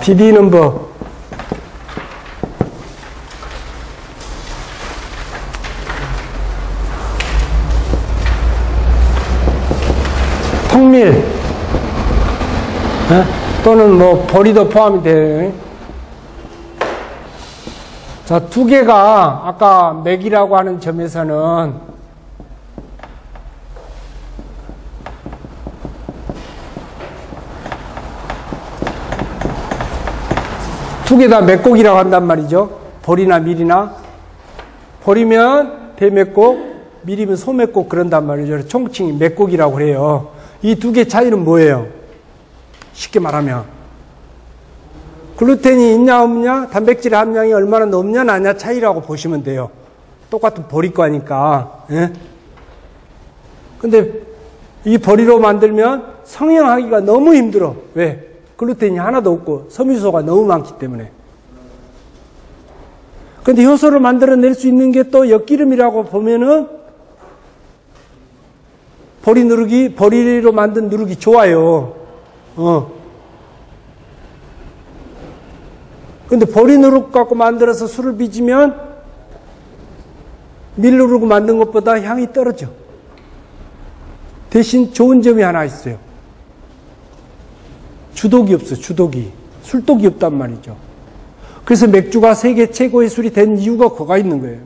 디디는 법. 통밀. 또는 뭐 보리도 포함이 돼요. 자, 두 개가 아까 맥이라고 하는 점에서는 두 개 다 맥곡이라고 한단 말이죠. 보리나 밀이나. 보리면 대맥곡, 밀이면 소맥곡 그런단 말이죠. 총칭이 맥곡이라고 해요. 이 두 개 차이는 뭐예요? 쉽게 말하면 글루텐이 있냐 없냐, 단백질 함량이 얼마나 높냐 낮냐 차이라고 보시면 돼요. 똑같은 보리과니까. 예? 근데 이 보리로 만들면 성형하기가 너무 힘들어. 왜? 글루텐이 하나도 없고 섬유소가 너무 많기 때문에. 근데 효소를 만들어낼 수 있는 게 또 엿기름이라고 보면은 보리로 만든 누룩이 좋아요. 근데 보리 누룩 갖고 만들어서 술을 빚으면 밀 누룩 만든 것보다 향이 떨어져. 대신 좋은 점이 하나 있어요. 주독이 없어, 주독이. 술독이 없단 말이죠. 그래서 맥주가 세계 최고의 술이 된 이유가 그거가 있는 거예요.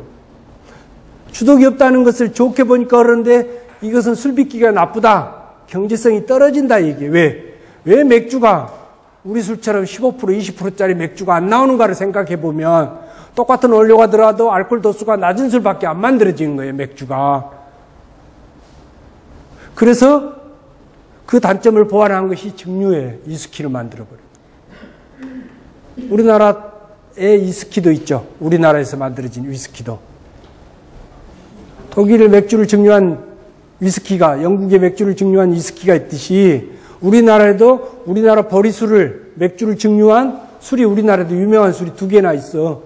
주독이 없다는 것을 좋게 보니까 그러는데 이것은 술 빚기가 나쁘다. 경제성이 떨어진다 이게. 왜 맥주가 우리 술처럼 15% 20%짜리 맥주가 안 나오는가를 생각해 보면 똑같은 원료가 들어가도 알코올 도수가 낮은 술밖에 안 만들어지는 거예요, 맥주가. 그래서 그 단점을 보완한 것이 증류에 위스키를 만들어버려요. 우리나라에 위스키도 있죠. 우리나라에서 만들어진 위스키도. 독일 맥주를 증류한 위스키가, 영국의 맥주를 증류한 위스키가 있듯이 우리나라에도 우리나라 보리술을, 맥주를 증류한 술이 우리나라에도 유명한 술이 두 개나 있어.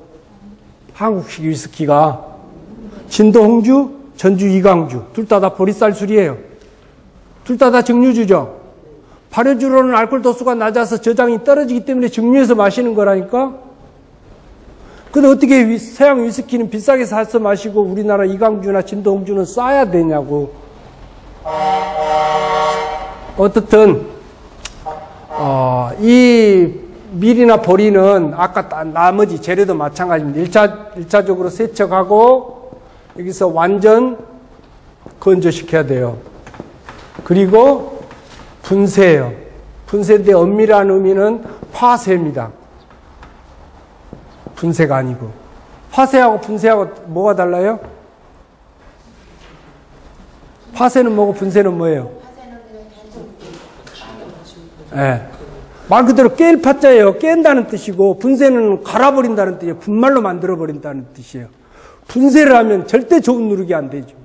한국식 위스키가. 진도 홍주, 전주 이강주. 둘 다 보리쌀 술이에요. 둘 다 증류주죠. 발효주로는 알코올 도수가 낮아서 저장이 떨어지기 때문에 증류해서 마시는 거라니까. 근데 어떻게 서양 위스키는 비싸게 사서 마시고 우리나라 이강주나 진도 홍주는 싸야 되냐고. 어떻든 이 밀이나 보리는 아까 나머지 재료도 마찬가지입니다. 1차적으로 세척하고 여기서 완전 건조시켜야 돼요. 그리고 분쇄해요. 분쇄인데 엄밀한 의미는 파쇄입니다. 분쇄가 아니고. 파쇄하고 분쇄하고 뭐가 달라요? 파쇄는 뭐고 분쇄는 뭐예요? 예. 말 그대로 깰 파자예요. 깬다는 뜻이고, 분쇄는 갈아버린다는 뜻이에요. 분말로 만들어버린다는 뜻이에요. 분쇄를 하면 절대 좋은 누룩이 안 되죠.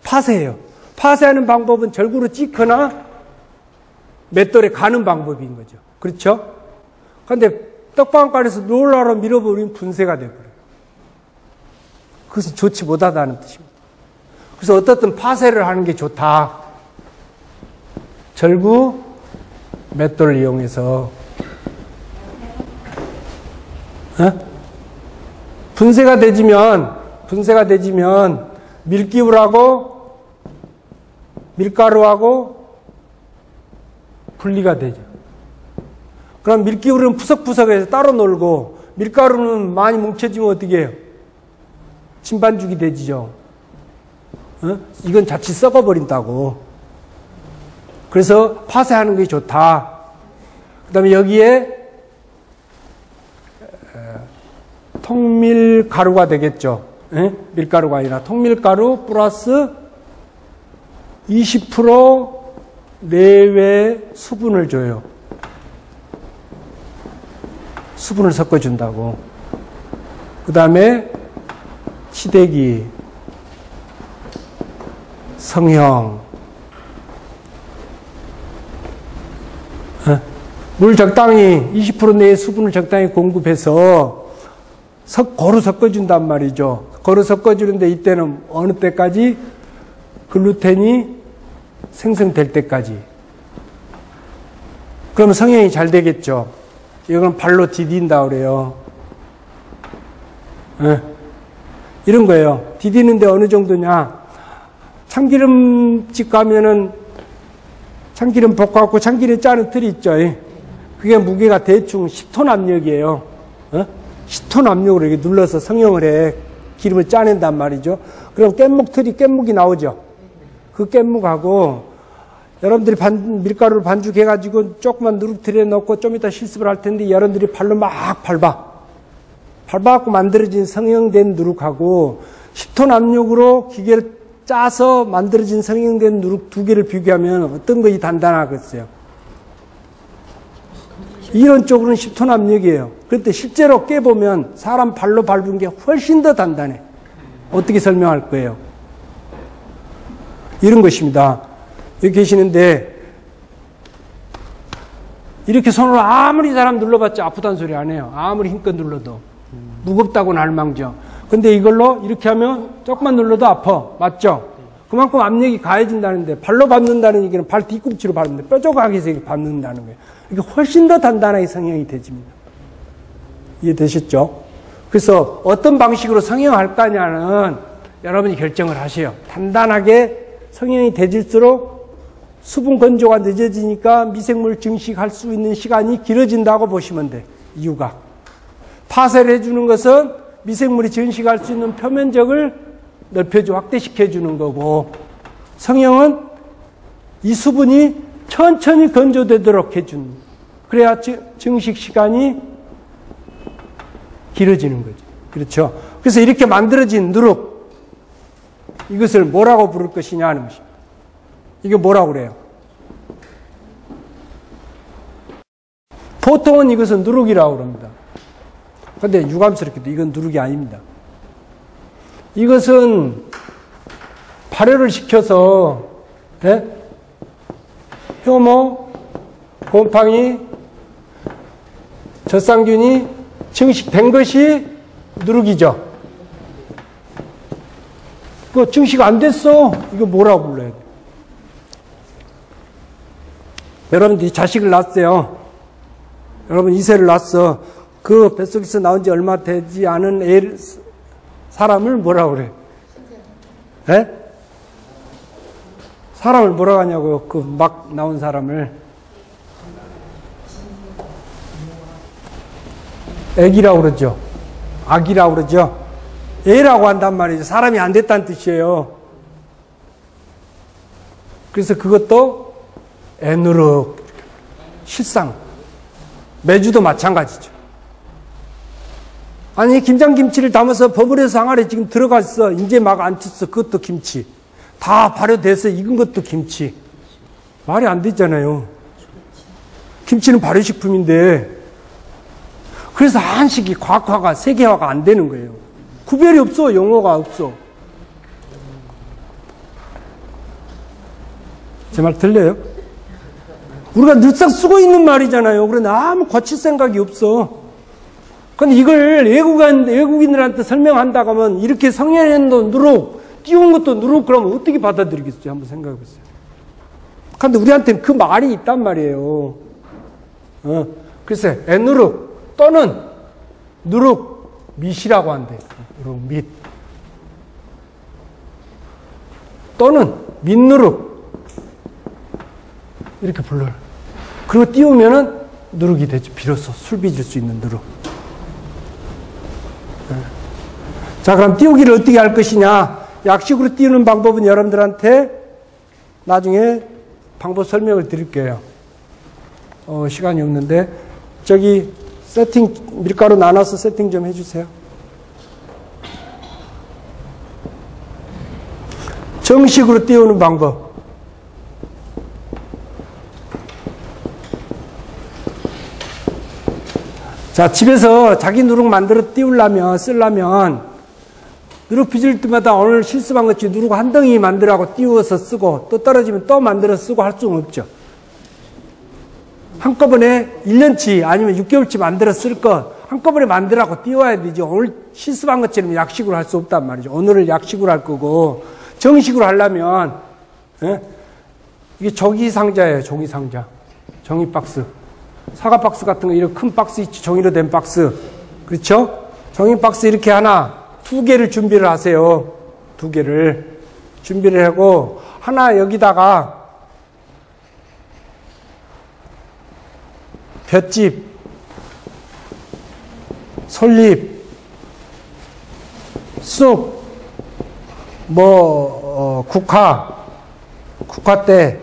파쇄예요. 파쇄하는 방법은 절구로 찢거나 맷돌에 가는 방법인 거죠. 그렇죠? 그런데 떡방간에서 롤러로 밀어버리면 분쇄가 돼버려요. 그것은 좋지 못하다는 뜻입니다. 그래서 어떻든 파쇄를 하는 게 좋다. 절구, 맷돌을 이용해서 분쇄가 되지면 밀기울하고 밀가루하고 분리가 되죠. 그럼 밀기울은 푸석푸석해서 따로 놀고 밀가루는 많이 뭉쳐지면 어떻게 해요? 진반죽이 되지죠. 이건 자칫 썩어버린다고. 그래서 파쇄하는 게 좋다. 그 다음에 여기에 통밀가루가 되겠죠. 밀가루가 아니라 통밀가루 플러스 20% 내외 수분을 줘요. 수분을 섞어준다고. 그 다음에 시래기, 성형, 물 적당히 20% 내의 수분을 적당히 공급해서 고루 섞어준단 말이죠. 고루 섞어주는데 이때는 어느 때까지? 글루텐이 생성될 때까지. 그러면 성형이 잘 되겠죠. 이건 발로 디딘다 그래요. 네. 이런 거예요. 디디는데 어느 정도냐. 참기름집 가면은 참기름 볶아갖고 참기름 짜는 틀이 있죠. 그게 무게가 대충 10톤 압력이에요. 10톤 압력으로 이렇게 눌러서 성형을 해. 기름을 짜낸단 말이죠. 그럼 깻묵이 나오죠. 그 깻묵하고 여러분들이 밀가루를 반죽해가지고 조그만 누룩틀에 넣고 좀 이따 실습을 할 텐데 여러분들이 발로 막 밟아갖고 만들어진 성형된 누룩하고 10톤 압력으로 기계를 짜서 만들어진 성형된 누룩 두 개를 비교하면 어떤 것이 단단하겠어요? 이론적으로는 10톤 압력이에요. 그런데 실제로 깨보면 사람 발로 밟은 게 훨씬 더 단단해. 어떻게 설명할 거예요? 이런 것입니다. 여기 계시는데 이렇게 손으로 아무리 사람 눌러봤자 아프다는 소리 안 해요. 아무리 힘껏 눌러도. 무겁다고는 할망정. 근데 이걸로 이렇게 하면 조금만 눌러도 아파. 맞죠? 그만큼 압력이 가해진다는데 발로 밟는다는 얘기는 발 뒤꿈치로 밟는데 뾰족하게 해서 이렇게 밟는다는 거예요. 이게 훨씬 더 단단하게 성형이 되집니다. 이해되셨죠? 그래서 어떤 방식으로 성형할 거냐는 여러분이 결정을 하세요. 단단하게 성형이 되질수록 수분 건조가 늦어지니까 미생물 증식할 수 있는 시간이 길어진다고 보시면 돼. 이유가. 파쇄를 해주는 것은 미생물이 증식할 수 있는 표면적을 확대시켜주는 거고, 성형은 이 수분이 천천히 건조되도록 해주는 거예요. 그래야 증식 시간이 길어지는 거죠. 그렇죠? 그래서 이렇게 만들어진 누룩, 이것을 뭐라고 부를 것이냐 하는 것입니다. 이게 뭐라고 그래요? 보통은 이것은 누룩이라고 그럽니다. 근데 유감스럽게도 이건 누룩이 아닙니다. 이것은 발효를 시켜서 효모, 곰팡이, 젖상균이 증식된 것이 누룩이죠. 그 증식 안 됐어. 이거 뭐라고 불러야 돼? 여러분들이 자식을 낳았어요. 여러분 이세를 낳았어. 그 뱃속에서 나온 지 얼마 되지 않은 사람을 뭐라고 그래? 예? 사람을 뭐라고 하냐고요? 그 막 나온 사람을. 애기라고 그러죠. 아기라고 그러죠. 애라고 한단 말이죠. 사람이 안 됐다는 뜻이에요. 그래서 그것도 애누룩, 실상. 매주도 마찬가지죠. 아니, 김장김치를 담아서 버무려서 항아리에 지금 들어갔어. 이제 막 안 쳤어. 그것도 김치. 다 발효돼서 익은 것도 김치. 말이 안 되잖아요. 김치는 발효식품인데. 그래서 한식이 과학화가, 세계화가 안 되는 거예요. 구별이 없어. 용어가 없어. 제 말 들려요? 우리가 늘상 쓰고 있는 말이잖아요. 그런데 아무 고칠 생각이 없어. 근데 이걸 외국인들한테 설명한다고 하면 이렇게 성형도 누룩, 띄운 것도 누룩, 그러면 어떻게 받아들이겠어요? 한번 생각해 보세요. 근데 우리한테는 그 말이 있단 말이에요. 그래서 애누룩 또는 누룩 밑이라고 한대. 누룩 밑. 또는 밑누룩. 이렇게 불러요. 그리고 띄우면은 누룩이 되죠. 비로소 술 빚을 수 있는 누룩. 자, 그럼 띄우기를 어떻게 할 것이냐? 약식으로 띄우는 방법은 여러분들한테 나중에 방법 설명을 드릴게요. 시간이 없는데 저기 세팅 밀가루 나눠서 세팅 좀 해주세요. 정식으로 띄우는 방법. 자, 집에서 자기 누룩 만들어 띄우려면, 쓰려면, 누룩 빚을 때마다 오늘 실습한 것처 누룩 한 덩이 만들라고 띄워서 쓰고, 또 떨어지면 또 만들어 쓰고 할 수는 없죠. 한꺼번에 1년치 아니면 6개월치 만들어 쓸 것, 한꺼번에 만들라고 띄워야 되지. 오늘 실습한 것처럼 약식으로 할 수 없단 말이죠. 오늘을 약식으로 할 거고, 정식으로 하려면, 이게 종이 상자예요, 종이 상자. 종이 박스. 사과 박스 같은 거, 이런 큰 박스 있죠. 종이로 된 박스. 그렇죠? 종이 박스 이렇게 하나, 2개를 준비를 하세요. 2개를. 준비를 하고, 하나 여기다가 볏짚, 솔잎, 쑥, 국화대,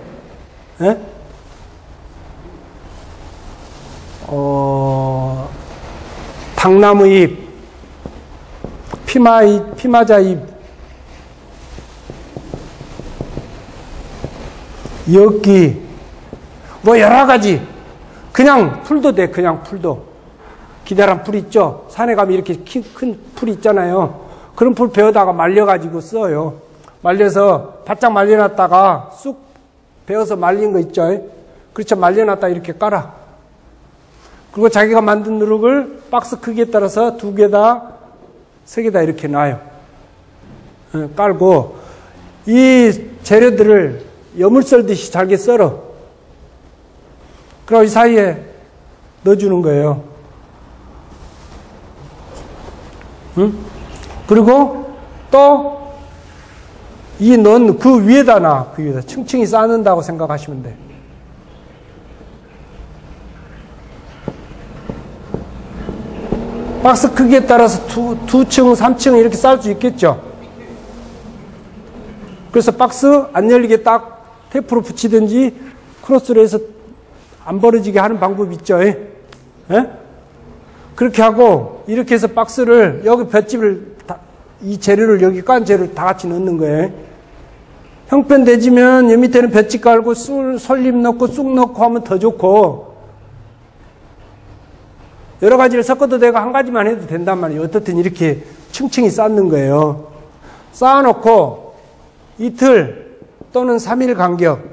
예? 당나무잎, 피마자잎, 엿기, 뭐 여러가지. 그냥 풀도 돼, 그냥 풀도. 기다란 풀 있죠? 산에 가면 이렇게 큰 풀 있잖아요. 그런 풀 베어다가 말려가지고 써요. 말려서 바짝 말려놨다가 쑥 베어서 말린 거 있죠? 그렇죠? 말려놨다 이렇게 깔아. 그리고 자기가 만든 누룩을 박스 크기에 따라서 2개다, 3개다 이렇게 놔요. 깔고 이 재료들을 여물 썰듯이 잘게 썰어. 그리고 이 사이에 넣어주는 거예요. 응? 그리고 또 이 넣은 그 위에다 놔. 그 위에다 층층이 쌓는다고 생각하시면 돼. 박스 크기에 따라서 2층, 3층 이렇게 쌓을 수 있겠죠. 그래서 박스 안 열리게 딱 테이프로 붙이든지 크로스로 해서 안 벌어지게 하는 방법이 있죠. 예? 그렇게 하고 이렇게 해서 박스를 여기 볏짚을 이 재료를 여기 깐 재료를 다 같이 넣는 거예요. 형편되지면 여 밑에는 볏짚 깔고 솔잎 넣고 쑥 넣고 하면 더 좋고, 여러 가지를 섞어도 되고 한 가지만 해도 된단 말이에요. 어떻든 이렇게 층층이 쌓는 거예요. 쌓아놓고 이틀 또는 3일 간격.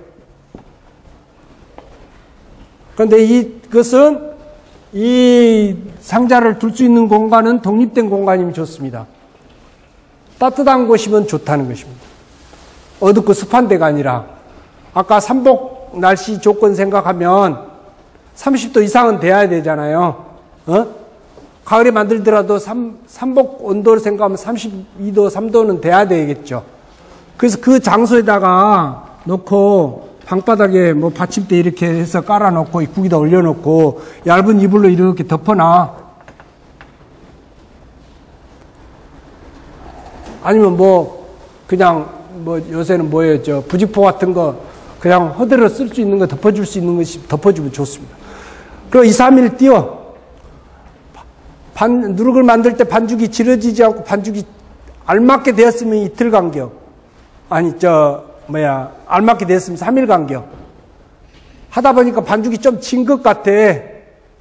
그런데 이것은 이 상자를 둘 수 있는 공간은 독립된 공간이면 좋습니다. 따뜻한 곳이면 좋다는 것입니다. 어둡고 습한 데가 아니라, 아까 삼복 날씨 조건 생각하면 30도 이상은 돼야 되잖아요. 가을에 만들더라도 삼복 온도를 생각하면 32도, 3도는 돼야 되겠죠. 그래서 그 장소에다가 놓고 방바닥에 뭐 받침대 이렇게 해서 깔아놓고 국에다 올려놓고 얇은 이불로 이렇게 덮어놔. 아니면 그냥 요새는 뭐예요? 부직포 같은 거 그냥 허들어 쓸 수 있는 거 덮어줄 수 있는 것이 덮어주면 좋습니다. 그리고 2, 3일 띄워. 누룩을 만들 때 반죽이 지러지지 않고 반죽이 알맞게 되었으면 이틀 간격. 알맞게 되었으면 3일 간격. 하다 보니까 반죽이 좀 진 것 같아.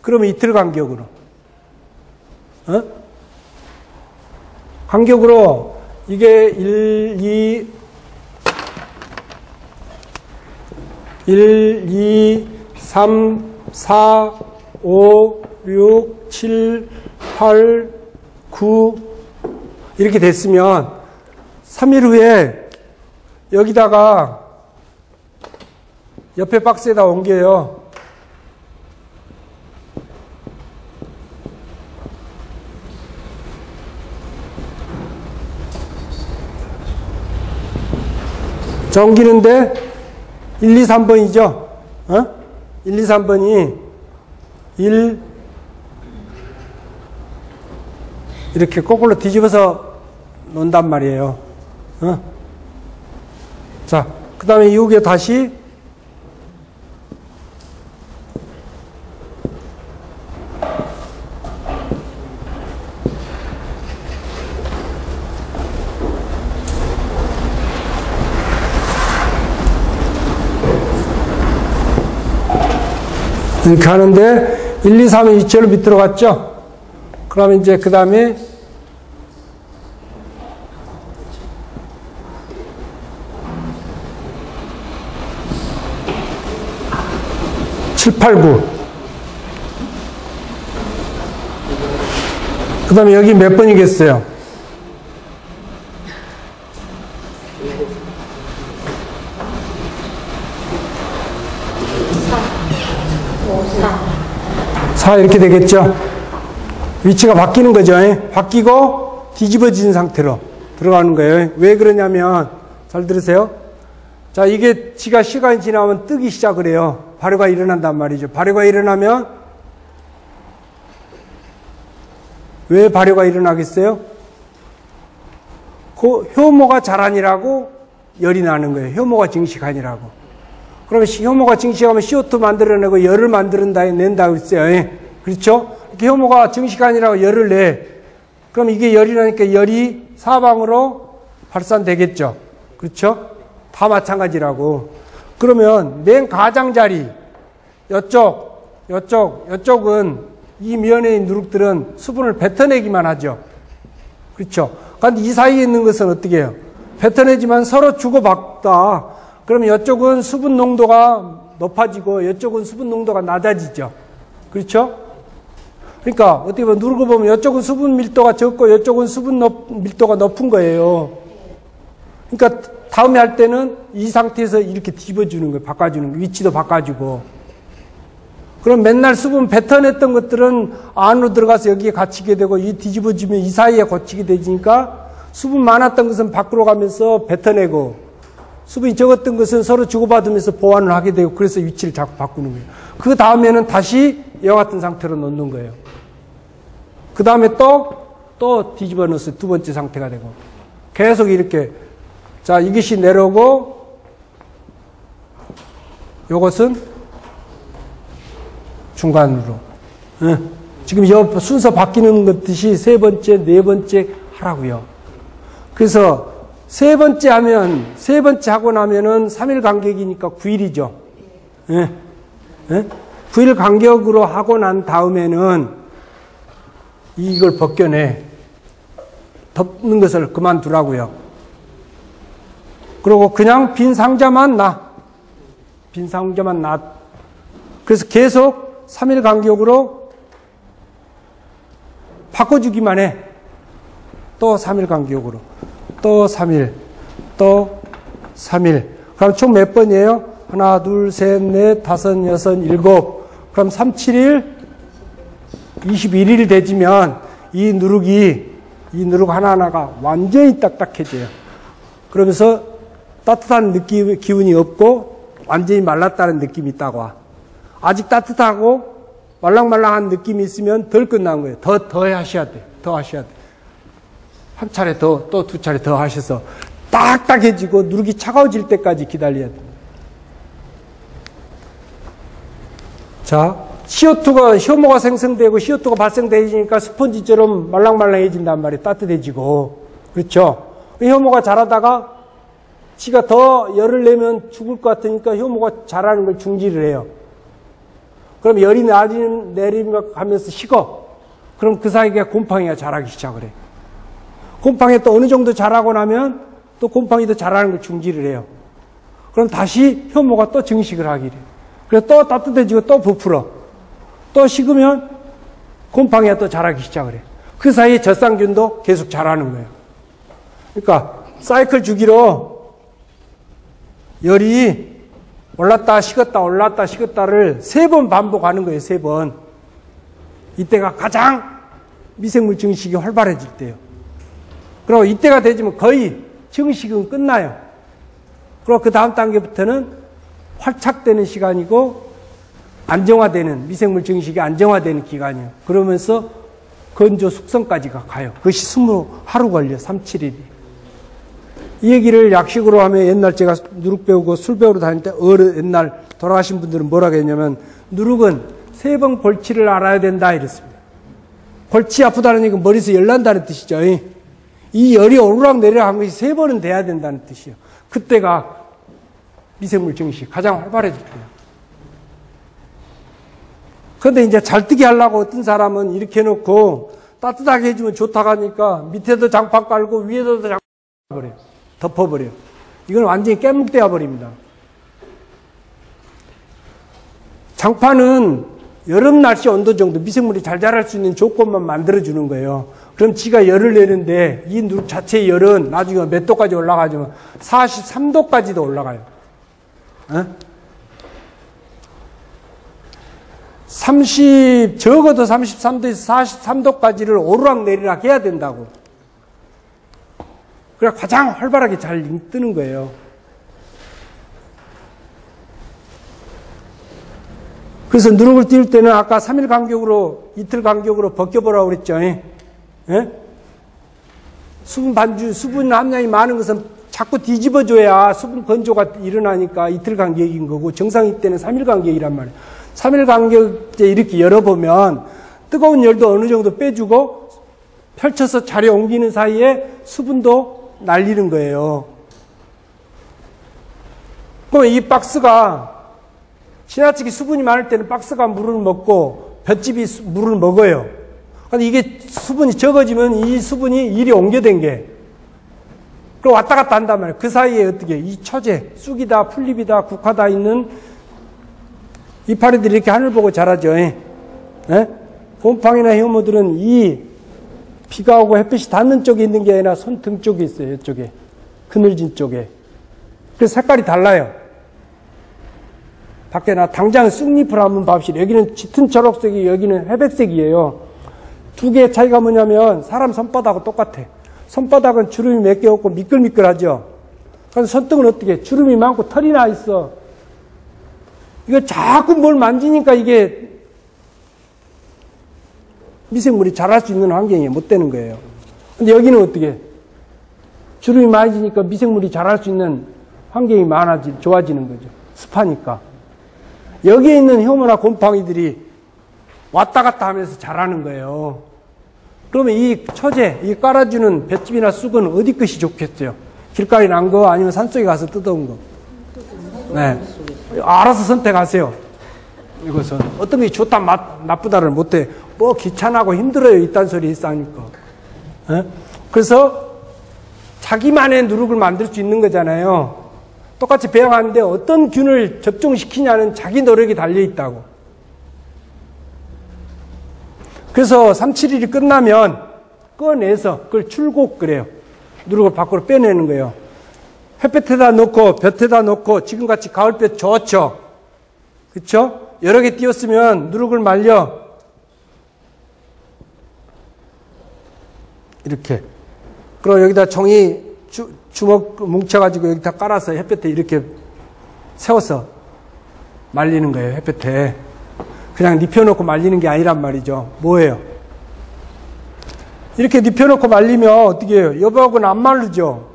그러면 이틀 간격으로. 간격으로 이게 1, 2, 3, 4, 5, 6, 7, 8, 9 이렇게 됐으면 3일 후에 여기다가 옆에 박스에다 옮겨요. 자, 옮기는데 1, 2, 3번이죠. 1, 2, 3번이 1 이렇게 거꾸로 뒤집어서 놓는단 말이에요. 자, 그 다음에 여기에 다시 이렇게 하는데 1, 2, 3은 이체로 밑으로 갔죠? 그러면 이제 그 다음에 7, 8, 9 그 다음에 여기 몇 번이겠어요? 4 이렇게 되겠죠. 위치가 바뀌는 거죠. 바뀌고 뒤집어진 상태로 들어가는 거예요. 왜 그러냐면 잘 들으세요. 자, 이게 지가 시간이 지나면 뜨기 시작을 해요. 발효가 일어난단 말이죠. 발효가 일어나면 왜 발효가 일어나겠어요? 그 효모가 자라니라고 열이 나는 거예요. 효모가 증식하니라고. 그러면 효모가 증식하면 CO2 만들어내고 열을 낸다고 했어요. 그렇죠? 이렇게 효모가 증식하니라고 열을 내. 그럼 이게 열이 나니까 열이 사방으로 발산되겠죠. 그렇죠? 다 마찬가지라고. 그러면 맨 가장자리, 이쪽은 이 면에 있는 누룩들은 수분을 뱉어내기만 하죠. 그렇죠? 그런데 이 사이에 있는 것은 어떻게 해요? 뱉어내지만 서로 주고받다. 그러면 이쪽은 수분 농도가 높아지고 이쪽은 수분 농도가 낮아지죠. 그렇죠? 그러니까 어떻게 보면 누르고 보면 이쪽은 수분 밀도가 적고 이쪽은 수분 밀도가 높은 거예요. 그러니까 다음에 할 때는 이 상태에서 이렇게 뒤집어주는 거예요. 바꿔주는 거예요. 위치도 바꿔주고. 그럼 맨날 수분 뱉어냈던 것들은 안으로 들어가서 여기에 갇히게 되고 이 뒤집어지면 이 사이에 갇히게 되니까 수분 많았던 것은 밖으로 가면서 뱉어내고 수분이 적었던 것은 서로 주고받으면서 보완을 하게 되고 그래서 위치를 자꾸 바꾸는 거예요. 그 다음에는 다시 이와 같은 상태로 놓는 거예요. 그 다음에 또 뒤집어 넣어서 두 번째 상태가 되고 계속 이렇게 자 이것이 내려오고 요것은 중간으로 지금 이 순서 바뀌는 것 듯이 세 번째, 네 번째 하라고요. 그래서 세 번째 하고 나면은 3일 간격이니까 9일이죠. 9일 간격으로 하고 난 다음에는 이걸 벗겨내. 덮는 것을 그만두라고요. 그리고 그냥 빈 상자만 놔. 빈 상자만 놔. 그래서 계속 3일 간격으로 바꿔주기만 해. 또 3일 간격으로. 또 3일. 또 3일. 그럼 총 몇 번이에요? 하나, 둘, 셋, 넷, 다섯, 여섯, 일곱. 그럼 3, 7일, 21일 되지면 이 누룩 하나하나가 완전히 딱딱해져요. 그러면서 따뜻한 기운이 없고 완전히 말랐다는 느낌이 있다고 와. 아직 따뜻하고 말랑말랑한 느낌이 있으면 덜 끝난 거예요. 더 하셔야 돼. 더 하셔야 돼. 한 차례 더, 또 두 차례 더 하셔서 딱딱해지고 누룩이 차가워질 때까지 기다려야 돼. 자, CO2가, 효모가 생성되고 CO2가 발생되니까 스펀지처럼 말랑말랑해진단 말이에요. 따뜻해지고. 그렇죠? 효모가 자라다가 지가 더 열을 내면 죽을 것 같으니까 효모가 자라는 걸 중지를 해요. 그럼 열이 내리면서 식어. 그럼 그 사이에 곰팡이가 자라기 시작을 해. 곰팡이 또 어느 정도 자라고 나면 또 곰팡이도 자라는 걸 중지를 해요. 그럼 다시 효모가 또 증식을 하게 돼. 그래서 또 따뜻해지고 또 부풀어. 또 식으면 곰팡이가 또 자라기 시작을 해. 그 사이에 젖상균도 계속 자라는 거예요. 그러니까 사이클 주기로 열이 올랐다 식었다 올랐다 식었다를 3번 반복하는 거예요. 3번. 이때가 가장 미생물 증식이 활발해질 때예요. 그리고 이때가 되지면 거의 증식은 끝나요. 그리고 그 다음 단계부터는 활착되는 시간이고 안정화되는 미생물 증식이 안정화되는 기간이에요. 그러면서 건조 숙성까지가 가요. 그것이 20하루 걸려. 3, 7일이. 이 얘기를 약식으로 하면 옛날 제가 누룩 배우고 술 배우러 다닐 때 옛날 돌아가신 분들은 뭐라고 했냐면 누룩은 3번 골치를 알아야 된다 이랬습니다. 골치 아프다는 얘기는 머리에서 열 난다는 뜻이죠. 이 열이 오르락 내리락 한 것이 3번은 돼야 된다는 뜻이에요. 그때가 미생물 증식 가장 활발해질 때예요. 그런데 이제 잘 뜨게 하려고 어떤 사람은 이렇게 해놓고 따뜻하게 해주면 좋다고 하니까 밑에도 장판 깔고 위에도 장판 깔아버려요. 덮어버려요. 이건 완전히 깨묵대어 버립니다. 장판은 여름 날씨 온도 정도 미생물이 잘 자랄 수 있는 조건만 만들어주는 거예요. 그럼 지가 열을 내는데 이 누룩 자체의 열은 나중에 몇 도까지 올라가지면 43도까지도 올라가요. 적어도 33도에서 43도까지를 오르락내리락 해야 된다고. 그래 가장 활발하게 잘 뜨는 거예요. 그래서 누룩을 띄울 때는 아까 3일 간격으로, 이틀 간격으로 벗겨보라고 그랬죠. 예? 수분 함량이 많은 것은 자꾸 뒤집어줘야 수분 건조가 일어나니까 이틀 간격인 거고, 정상일 때는 3일 간격이란 말이에요. 3일 간격에 이렇게 열어보면 뜨거운 열도 어느 정도 빼주고 펼쳐서 자리에 옮기는 사이에 수분도 날리는 거예요. 그럼 이 박스가 지나치게 수분이 많을 때는 박스가 물을 먹고 볏짚이 물을 먹어요. 근데 이게 수분이 적어지면 이 수분이 이리 옮겨된 게 그리고 왔다 갔다 한단 말이에요. 그 사이에 어떻게 이 처제, 쑥이다, 풀잎이다, 국화다 있는 이파리들이 이렇게 하늘 보고 자라죠. 예? 곰팡이나 효모들은 이 비가 오고 햇빛이 닿는 쪽에 있는 게 아니라 손등 쪽에 있어요. 이쪽에. 그늘진 쪽에. 그래서 색깔이 달라요. 밖에 당장 쑥잎을 한번 봅시다. 여기는 짙은 초록색이, 여기는 회백색이에요. 두 개의 차이가 뭐냐면 사람 손바닥하고 똑같아. 손바닥은 주름이 몇 개 없고 미끌미끌하죠. 그래서 손등은 어떻게? 주름이 많고 털이 나 있어. 이거 자꾸 뭘 만지니까 이게 미생물이 자랄 수 있는 환경이 못 되는 거예요. 근데 여기는 어떻게? 주름이 많이 지니까 미생물이 자랄 수 있는 환경이 좋아지는 거죠. 습하니까. 여기에 있는 효모나 곰팡이들이 왔다 갔다 하면서 자라는 거예요. 그러면 이 처제, 이 깔아주는 볏짚이나 쑥은 어디 것이 좋겠어요? 길가에 난 거 아니면 산속에 가서 뜯어온 거? 네. 알아서 선택하세요. 이것은. 어떤 게 좋다, 나쁘다를 못해. 뭐 귀찮하고 힘들어요. 이딴 소리 있으니까. 네? 그래서 자기만의 누룩을 만들 수 있는 거잖아요. 똑같이 배양하는데 어떤 균을 접종시키냐는 자기 노력이 달려있다고. 그래서 3, 7일이 끝나면 꺼내서 그걸 출곡 그래요. 누룩을 밖으로 빼내는 거예요. 햇볕에다 놓고 볕에다 놓고 지금같이 가을볕 좋죠. 그렇죠? 여러 개 띄웠으면 누룩을 말려 이렇게. 그리고 여기다 종이 주먹 뭉쳐가지고 여기다 깔아서 햇볕에 이렇게 세워서 말리는 거예요. 햇볕에. 그냥 눕혀놓고 말리는 게 아니란 말이죠. 뭐예요? 이렇게 눕혀놓고 말리면 어떻게 해요? 여보하고는 안 마르죠?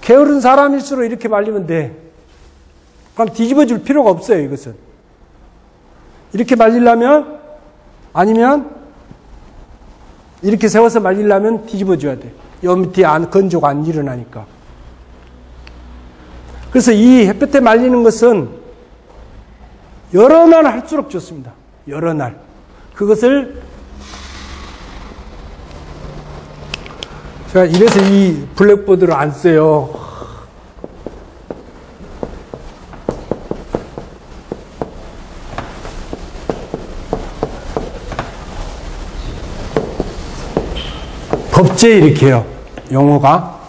게으른 사람일수록 이렇게 말리면 돼. 그럼 뒤집어 줄 필요가 없어요, 이것은. 이렇게 말리려면, 아니면, 이렇게 세워서 말리려면 뒤집어 줘야 돼. 요 밑에 건조가 안 일어나니까. 그래서 이 햇볕에 말리는 것은 여러 날 할수록 좋습니다. 여러 날. 그것을 제가 이래서 이 블랙보드를 안 써요. 법제 이렇게 해요. 용어가.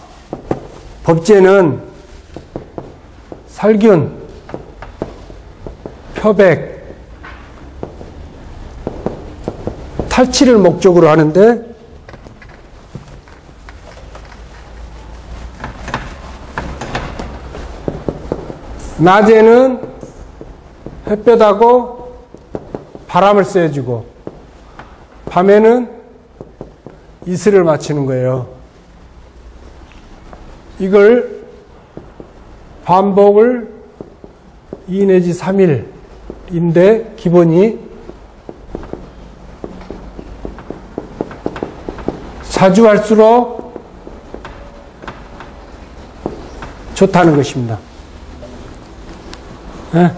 법제는 살균, 표백, 탈취를 목적으로 하는데 낮에는 햇볕하고 바람을 쐬주고 밤에는 이슬을 맞추는 거예요. 이걸 반복을 2 내지 3일인데 기본이 자주 할수록 좋다는 것입니다. 네.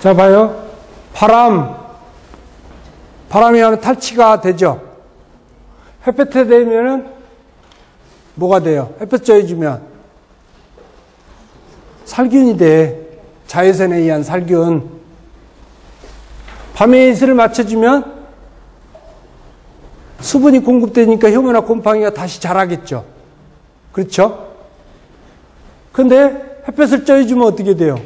자, 봐요. 바람이 하면 탈취가 되죠. 햇볕에 대면은 뭐가 돼요? 햇볕 쬐주면 살균이 돼. 자외선에 의한 살균. 밤에 이슬을 맞춰주면 수분이 공급되니까 효모나 곰팡이가 다시 자라겠죠. 그렇죠? 근데 햇볕을 쬐주면 어떻게 돼요?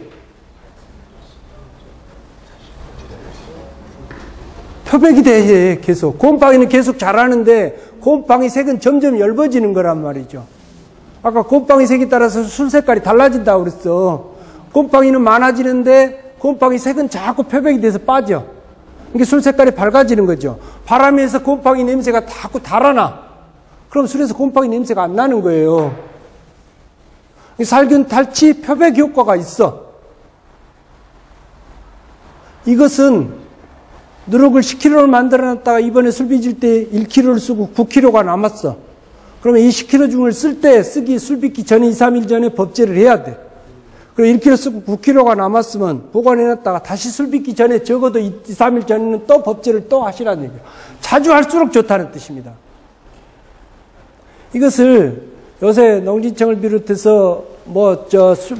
표백이 돼, 계속. 곰팡이는 계속 자라는데 곰팡이 색은 점점 엷어지는 거란 말이죠. 아까 곰팡이 색에 따라서 술 색깔이 달라진다고 그랬어. 곰팡이는 많아지는데 곰팡이 색은 자꾸 표백이 돼서 빠져. 이게 술 색깔이 밝아지는 거죠. 바람에서 곰팡이 냄새가 자꾸 달아나. 그럼 술에서 곰팡이 냄새가 안 나는 거예요. 살균 탈취 표백 효과가 있어. 이것은 누룩을 10kg를 만들어놨다가 이번에 술 빚을 때 1kg를 쓰고 9kg가 남았어. 그러면 이 10kg 중을 쓸 때 술 빚기 전에 2, 3일 전에 법제를 해야 돼. 그리고 1kg 쓰고 9kg가 남았으면 보관해놨다가 다시 술 빚기 전에 적어도 2, 3일 전에는 또 법제를 또 하시라는 얘기예요. 자주 할수록 좋다는 뜻입니다. 이것을 요새 농진청을 비롯해서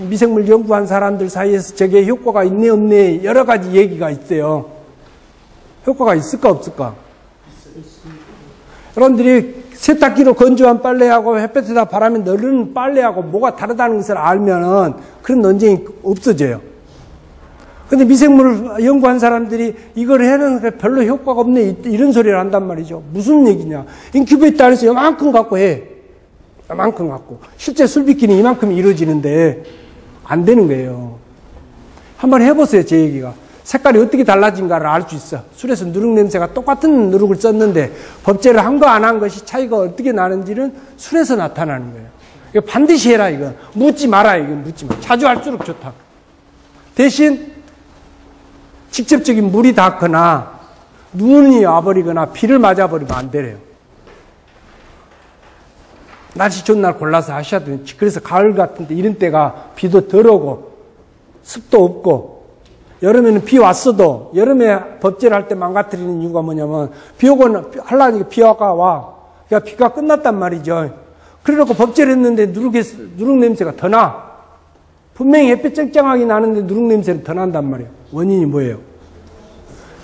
미생물 연구한 사람들 사이에서 저게 효과가 있네 없네 여러 가지 얘기가 있어요. 효과가 있을까 없을까? 여러분들이 세탁기로 건조한 빨래하고 햇볕에다 바람에 너르는 빨래하고 뭐가 다르다는 것을 알면은 그런 논쟁이 없어져요. 근데 미생물을 연구한 사람들이 이걸 해는 별로 효과가 없네 이런 소리를 한단 말이죠. 무슨 얘기냐? 인큐베이터 안에서 이만큼 갖고 해. 이만큼 갖고. 실제 술 빚기는 이만큼 이루어지는데 안 되는 거예요. 한번 해보세요, 제 얘기가. 색깔이 어떻게 달라진가를 알 수 있어. 술에서 누룩 냄새가 똑같은 누룩을 썼는데 법제를 한 거 안 한 것이 차이가 어떻게 나는지는 술에서 나타나는 거예요. 이거 반드시 해라, 이거. 묻지 마라, 이거. 묻지 마. 자주 할수록 좋다. 대신 직접적인 물이 닿거나 눈이 와버리거나 비를 맞아버리면 안 되래요. 날씨 좋은 날 골라서 하셔야 돼요. 그래서 가을 같은데 이런 때가 비도 덜 오고 습도 없고 여름에는 비 왔어도 여름에 법제를 할 때 망가뜨리는 이유가 뭐냐면 비 오고 하려니까 비가 와. 그러니까 비가 끝났단 말이죠. 그래놓고 법제를 했는데 누룩 냄새가 더 나. 분명히 햇빛 쨍쨍하게 나는데 누룩 냄새는 더 난단 말이에요. 원인이 뭐예요?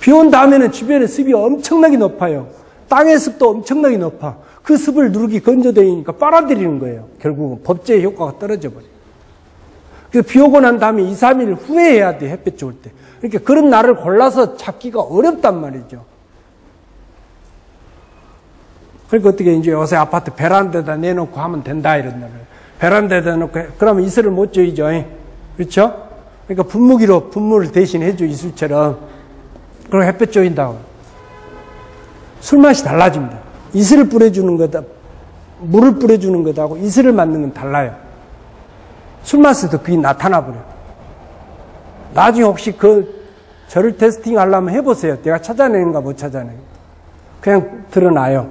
비 온 다음에는 주변에 습이 엄청나게 높아요. 땅의 습도 엄청나게 높아. 그 습을 누룩이 건조되니까 빨아들이는 거예요. 결국은 법제의 효과가 떨어져 버려요. 그래서 비 오고 난 다음에 2, 3일 후에 해야 돼, 햇볕 좋을 때. 그러니까 그런 날을 골라서 잡기가 어렵단 말이죠. 그러니까 어떻게 이제 요새 아파트 베란다에다 내놓고 하면 된다, 이런 날. 베란다에다 놓고, 그러면 이슬을 못 쬐이죠. 그렇죠? 그러니까 분무를 대신 해줘, 이슬처럼. 그럼 햇볕 쬐인다고. 술맛이 달라집니다. 이슬을 뿌려주는 거다, 물을 뿌려주는 것하고 이슬을 맞는 건 달라요. 술맛에도 그게 나타나 버려요. 나중에 혹시 저를 테스팅 하려면 해보세요. 내가 찾아내는가 못 찾아내는가. 그냥 드러나요.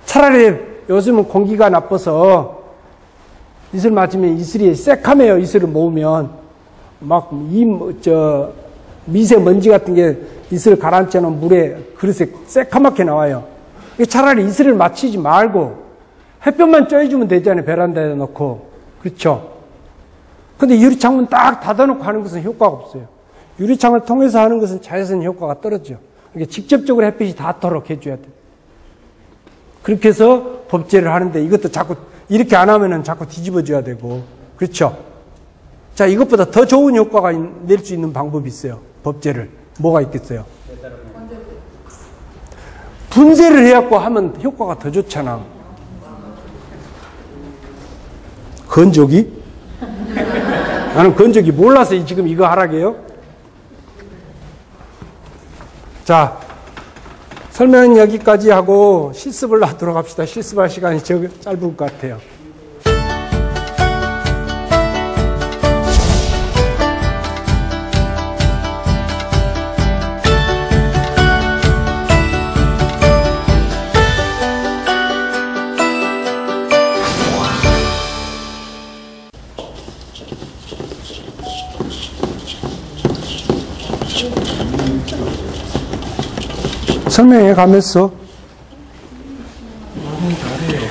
차라리 요즘은 공기가 나빠서 이슬 맞으면 이슬이 새카매요. 이슬을 모으면 막 미세먼지 같은 게 이슬을 가라앉혀 놓은 물에 그릇에 새카맣게 나와요. 차라리 이슬을 맞히지 말고 햇볕만 쬐주면 되잖아요. 베란다에 놓고. 그렇죠? 근데 유리창문 딱 닫아놓고 하는 것은 효과가 없어요. 유리창을 통해서 하는 것은 자외선 효과가 떨어져. 그러니까 직접적으로 햇빛이 닿도록 해줘야 돼. 그렇게 해서 법제를 하는데 이것도 자꾸 이렇게 안 하면은 자꾸 뒤집어줘야 되고. 그렇죠? 자, 이것보다 더 좋은 효과가 낼 수 있는 방법이 있어요. 법제를. 뭐가 있겠어요? 분쇄를 해갖고 하면 효과가 더 좋잖아. 건조기? 나는 건조기 몰라서 지금 이거 하라게요. 자, 설명은 여기까지 하고 실습을 하도록 합시다. 실습할 시간이 짧을 것 같아요. 설명해 가면서. 잘해요.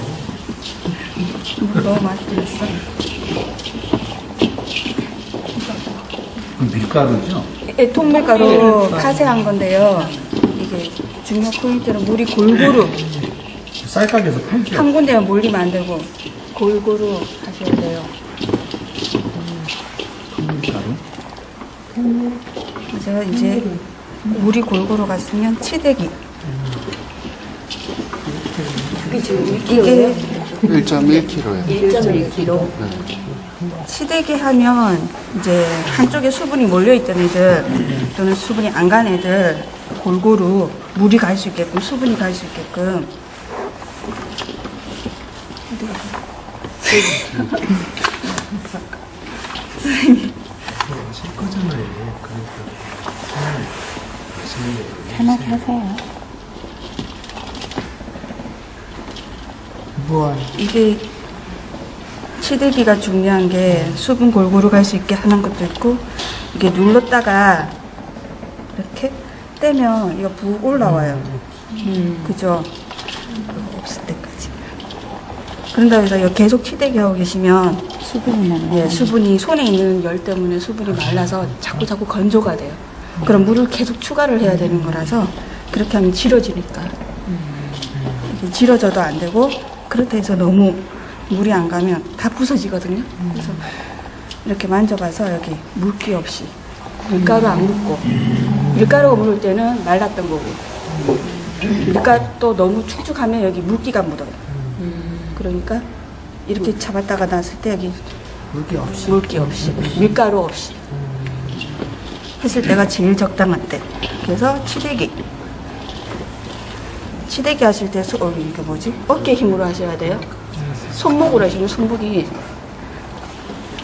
너무 맛있겠어. 밀가루죠? 예, 통밀가루 파쇄한 건데요. 이게 중요 포인트는 물이 골고루 쌀가게에서 팔죠? 한 군데만 몰리면 안 되고 골고루 하셔야 돼요. 통밀가루? 그래서 이제 물이 골고루 갔으면 치대기. 그게 지금 이게 1.1kg예요. 1.1kg. 치대기 하면 이제 한쪽에 수분이 몰려있던 애들 또는 수분이 안 간 애들 골고루 물이 갈 수 있게끔 수분이 갈 수 있게끔 편하게 하세요. 이게 치대기가 중요한 게 수분 골고루 갈 수 있게 하는 것도 있고 이게 눌렀다가 이렇게 떼면 이거 부 올라와요. 그죠? 없을 때까지. 그런다고 해서 이거 계속 치대기 하고 계시면 수분이 나는. 예, 수분이 손에 있는 열 때문에 수분이 말라서 자꾸 건조가 돼요. 그럼 물을 계속 추가를 해야 되는 거라서 그렇게 하면 질어지니까 이게 질어져도 안 되고 그렇다 해서 너무 물이 안 가면 다 부서지거든요. 그래서 이렇게 만져봐서 여기 물기 없이 밀가루 안 묻고 밀가루가 묻을 때는 말랐던 거고 밀가루 너무 축축하면 여기 물기가 묻어요. 그러니까 이렇게 잡았다가 놨을 때 여기 물기 없이 밀가루 없이 했을 때가 제일 적당한 때. 그래서 치대기 하실 때 이게 뭐지? 어깨 힘으로 하셔야 돼요. 손목으로 하시면 손목이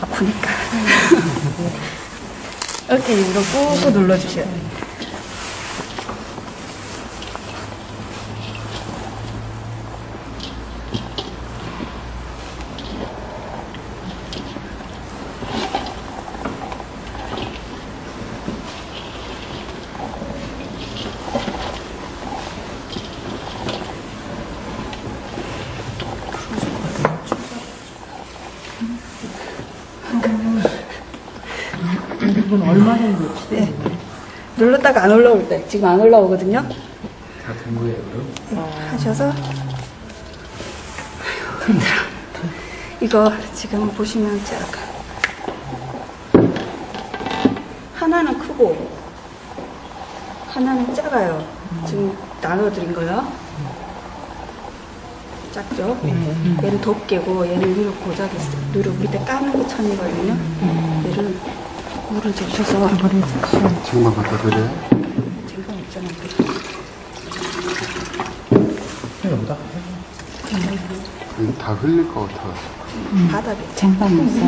아프니까 어깨 힘으로 꾹꾹 눌러주셔야 돼요. 이건 얼마 정도? 네. 눌렀다가 안 올라올 때, 지금 안 올라오거든요. 다 된 거예요, 그럼? 네, 하셔서 힘들어. 이거 지금 보시면 하나는 크고 하나는 작아요. 지금 나눠드린 거요. 작죠? 얘는 덮개고 얘는 위로 고작이 있어요. 위로 밑에 까는 게 천이거든요. 얘를 물을 적셔서 지금만 갖다 드려요? 지금 있잖아요. 여기다? 다 흘릴 것 같아. 바닥에. 쟁반 있어.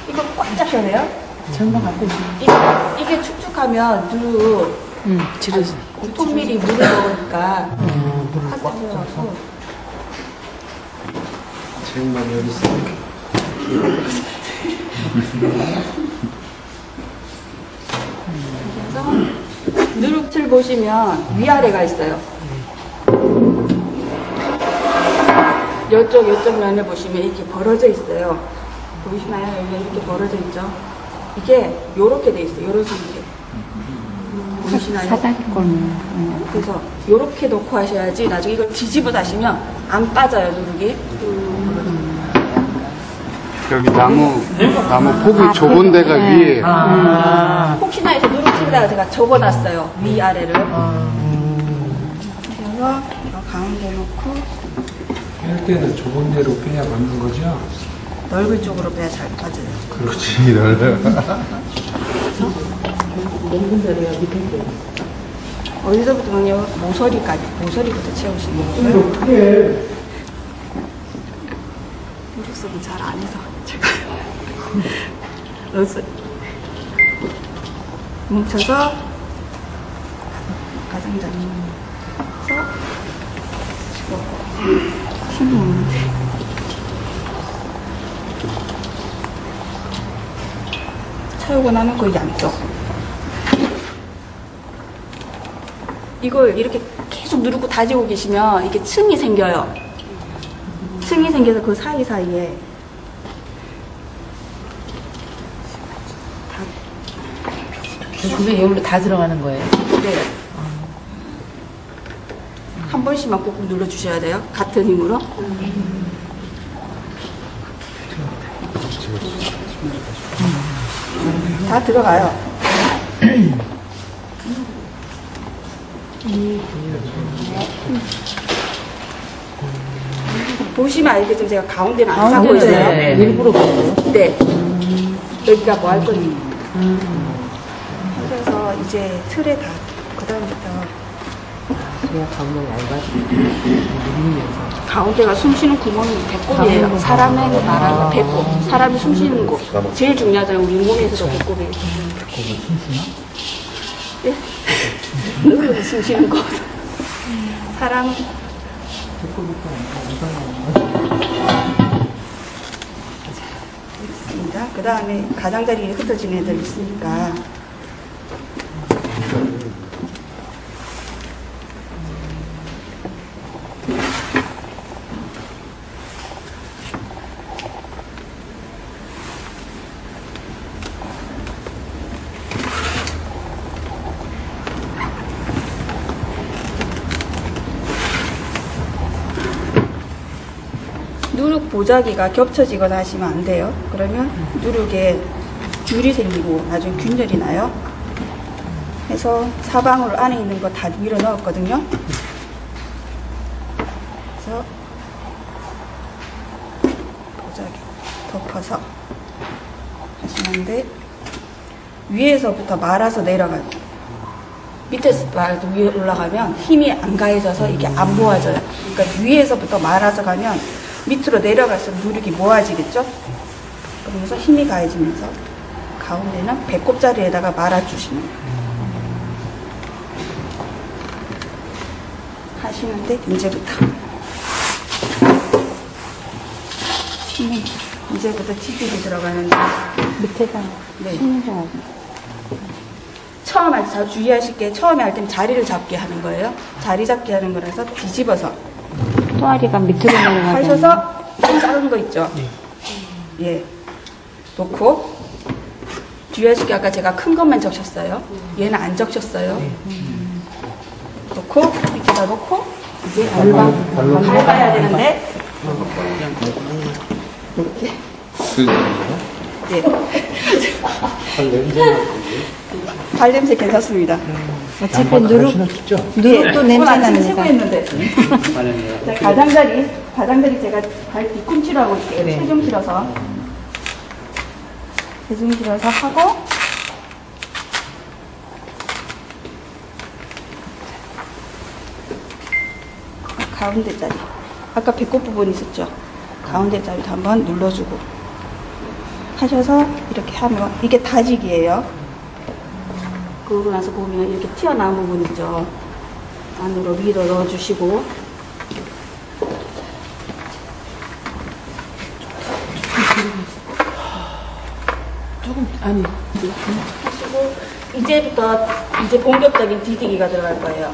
이거 꽉 잡혀야 돼요? 쟁반 갖고 있어. 이게 축축하면 누르 지르지. 톤밀이 물을 먹으니까 꽉 잡혀서 지금만 여기 있어. 그래서 누룩틀 보시면 위아래가 있어요. 이쪽 면을 보시면 이렇게 벌어져 있어요. 보이시나요? 여기 이렇게 벌어져 있죠? 이게 요렇게 돼 있어요. 요런 식으로. 보이시나요? 사다리꼴. 그래서 요렇게 놓고 하셔야지 나중에 이걸 뒤집어 다시면 안 빠져요, 누룩이. 여기 나무 폭이 좁은 데가 위에. 혹시나 해서 누룩틀에다가 제가 접어놨어요. 위아래를. 그래서 이거 가운데 놓고 할 때는 좁은 데로 빼야 맞는 거죠? 넓은 쪽으로 빼야 잘 빠져요. 그렇지, 이럴래. 어디서부터는요? 모서리부터 채우시는 거예요. 무릎속은 잘 안 해서 제가 넣었어요. 뭉쳐서 가장자리 해서 힘이 없는데 채우고 나면 그 양쪽 이걸 이렇게 계속 누르고 다지고 계시면 이게 층이 생겨요. 층이 생겨서 그 사이사이에 그게 여기로 다 들어가는 거예요? 네. 한 번씩만 꾹꾹 눌러주셔야 돼요. 같은 힘으로. 다 들어가요. 보시면 알겠지만 제가 가운데는 안 사고 있어요. 네. 일부러 그래요. 네. 여기가 뭐 할 건지. 그래서 이제 틀에 다, 그 다음부터. 그냥 가운데 얇아지고 밀리면서. 가운데가 숨 쉬는 구멍이 배꼽이에요. 사람의 말하는 배꼽. 사람이 숨 쉬는 곳. 제일 중요하잖아요. 우리 몸에서도 배꼽이. 배꼽이 숨쉬나? 네? 누구도 숨 쉬는 곳. 사람은. 있습니다. 그 다음에 가장자리에 흩어진 애들 있으니까. 누룩 보자기가 겹쳐지거나 하시면 안 돼요. 그러면 누룩에 줄이 생기고 나중에 균열이 나요. 해서 사방으로 안에 있는 거 다 밀어 넣었거든요. 그래서 보자기 덮어서 하시는데 위에서부터 말아서 내려가요. 밑에서 말아서 위에 올라가면 힘이 안 가해져서 이게 안 모아져요. 그러니까 위에서부터 말아서 가면 밑으로 내려갈수록 누룩이 모아지겠죠? 그러면서 힘이 가해지면서 가운데는 배꼽자리에다가 말아주시는 거예요. 하시는데 이제부터 힘이 이제부터 TV를 들어가는데 밑에가 네. 쉬는 줄 알고. 처음 할 때 잘 주의하실 게 처음에 할 때는 자리를 잡게 하는 거예요. 자리 잡게 하는 거라서 뒤집어서 또아리가 밑으로 내려가게. 하셔서 좀 작은 거 있죠? 예. 놓고 주의하실 게 아까 제가 큰 것만 적셨어요. 얘는 안 적셨어요. 놓고 이렇게 놓고 이제 밟아야 되는데 이렇게 예. 발냄새 괜찮습니다. 어차피 누룩도 냄새 나는 최고 거. 했는데. 가장자리 제가 발 뒤꿈치로 하고 있게요. 네. 체중 실어서 하고 가운데 자리. 아까 배꼽 부분 있었죠? 가운데 자리도 한번 눌러주고 하셔서 이렇게 하면 이게 다지기예요. 그러고 나서 보면 이렇게 튀어나온 부분 있죠? 안으로 위로 넣어주시고 조금, 아니. 하시고 이제부터 이제 본격적인 디디기가 들어갈 거예요.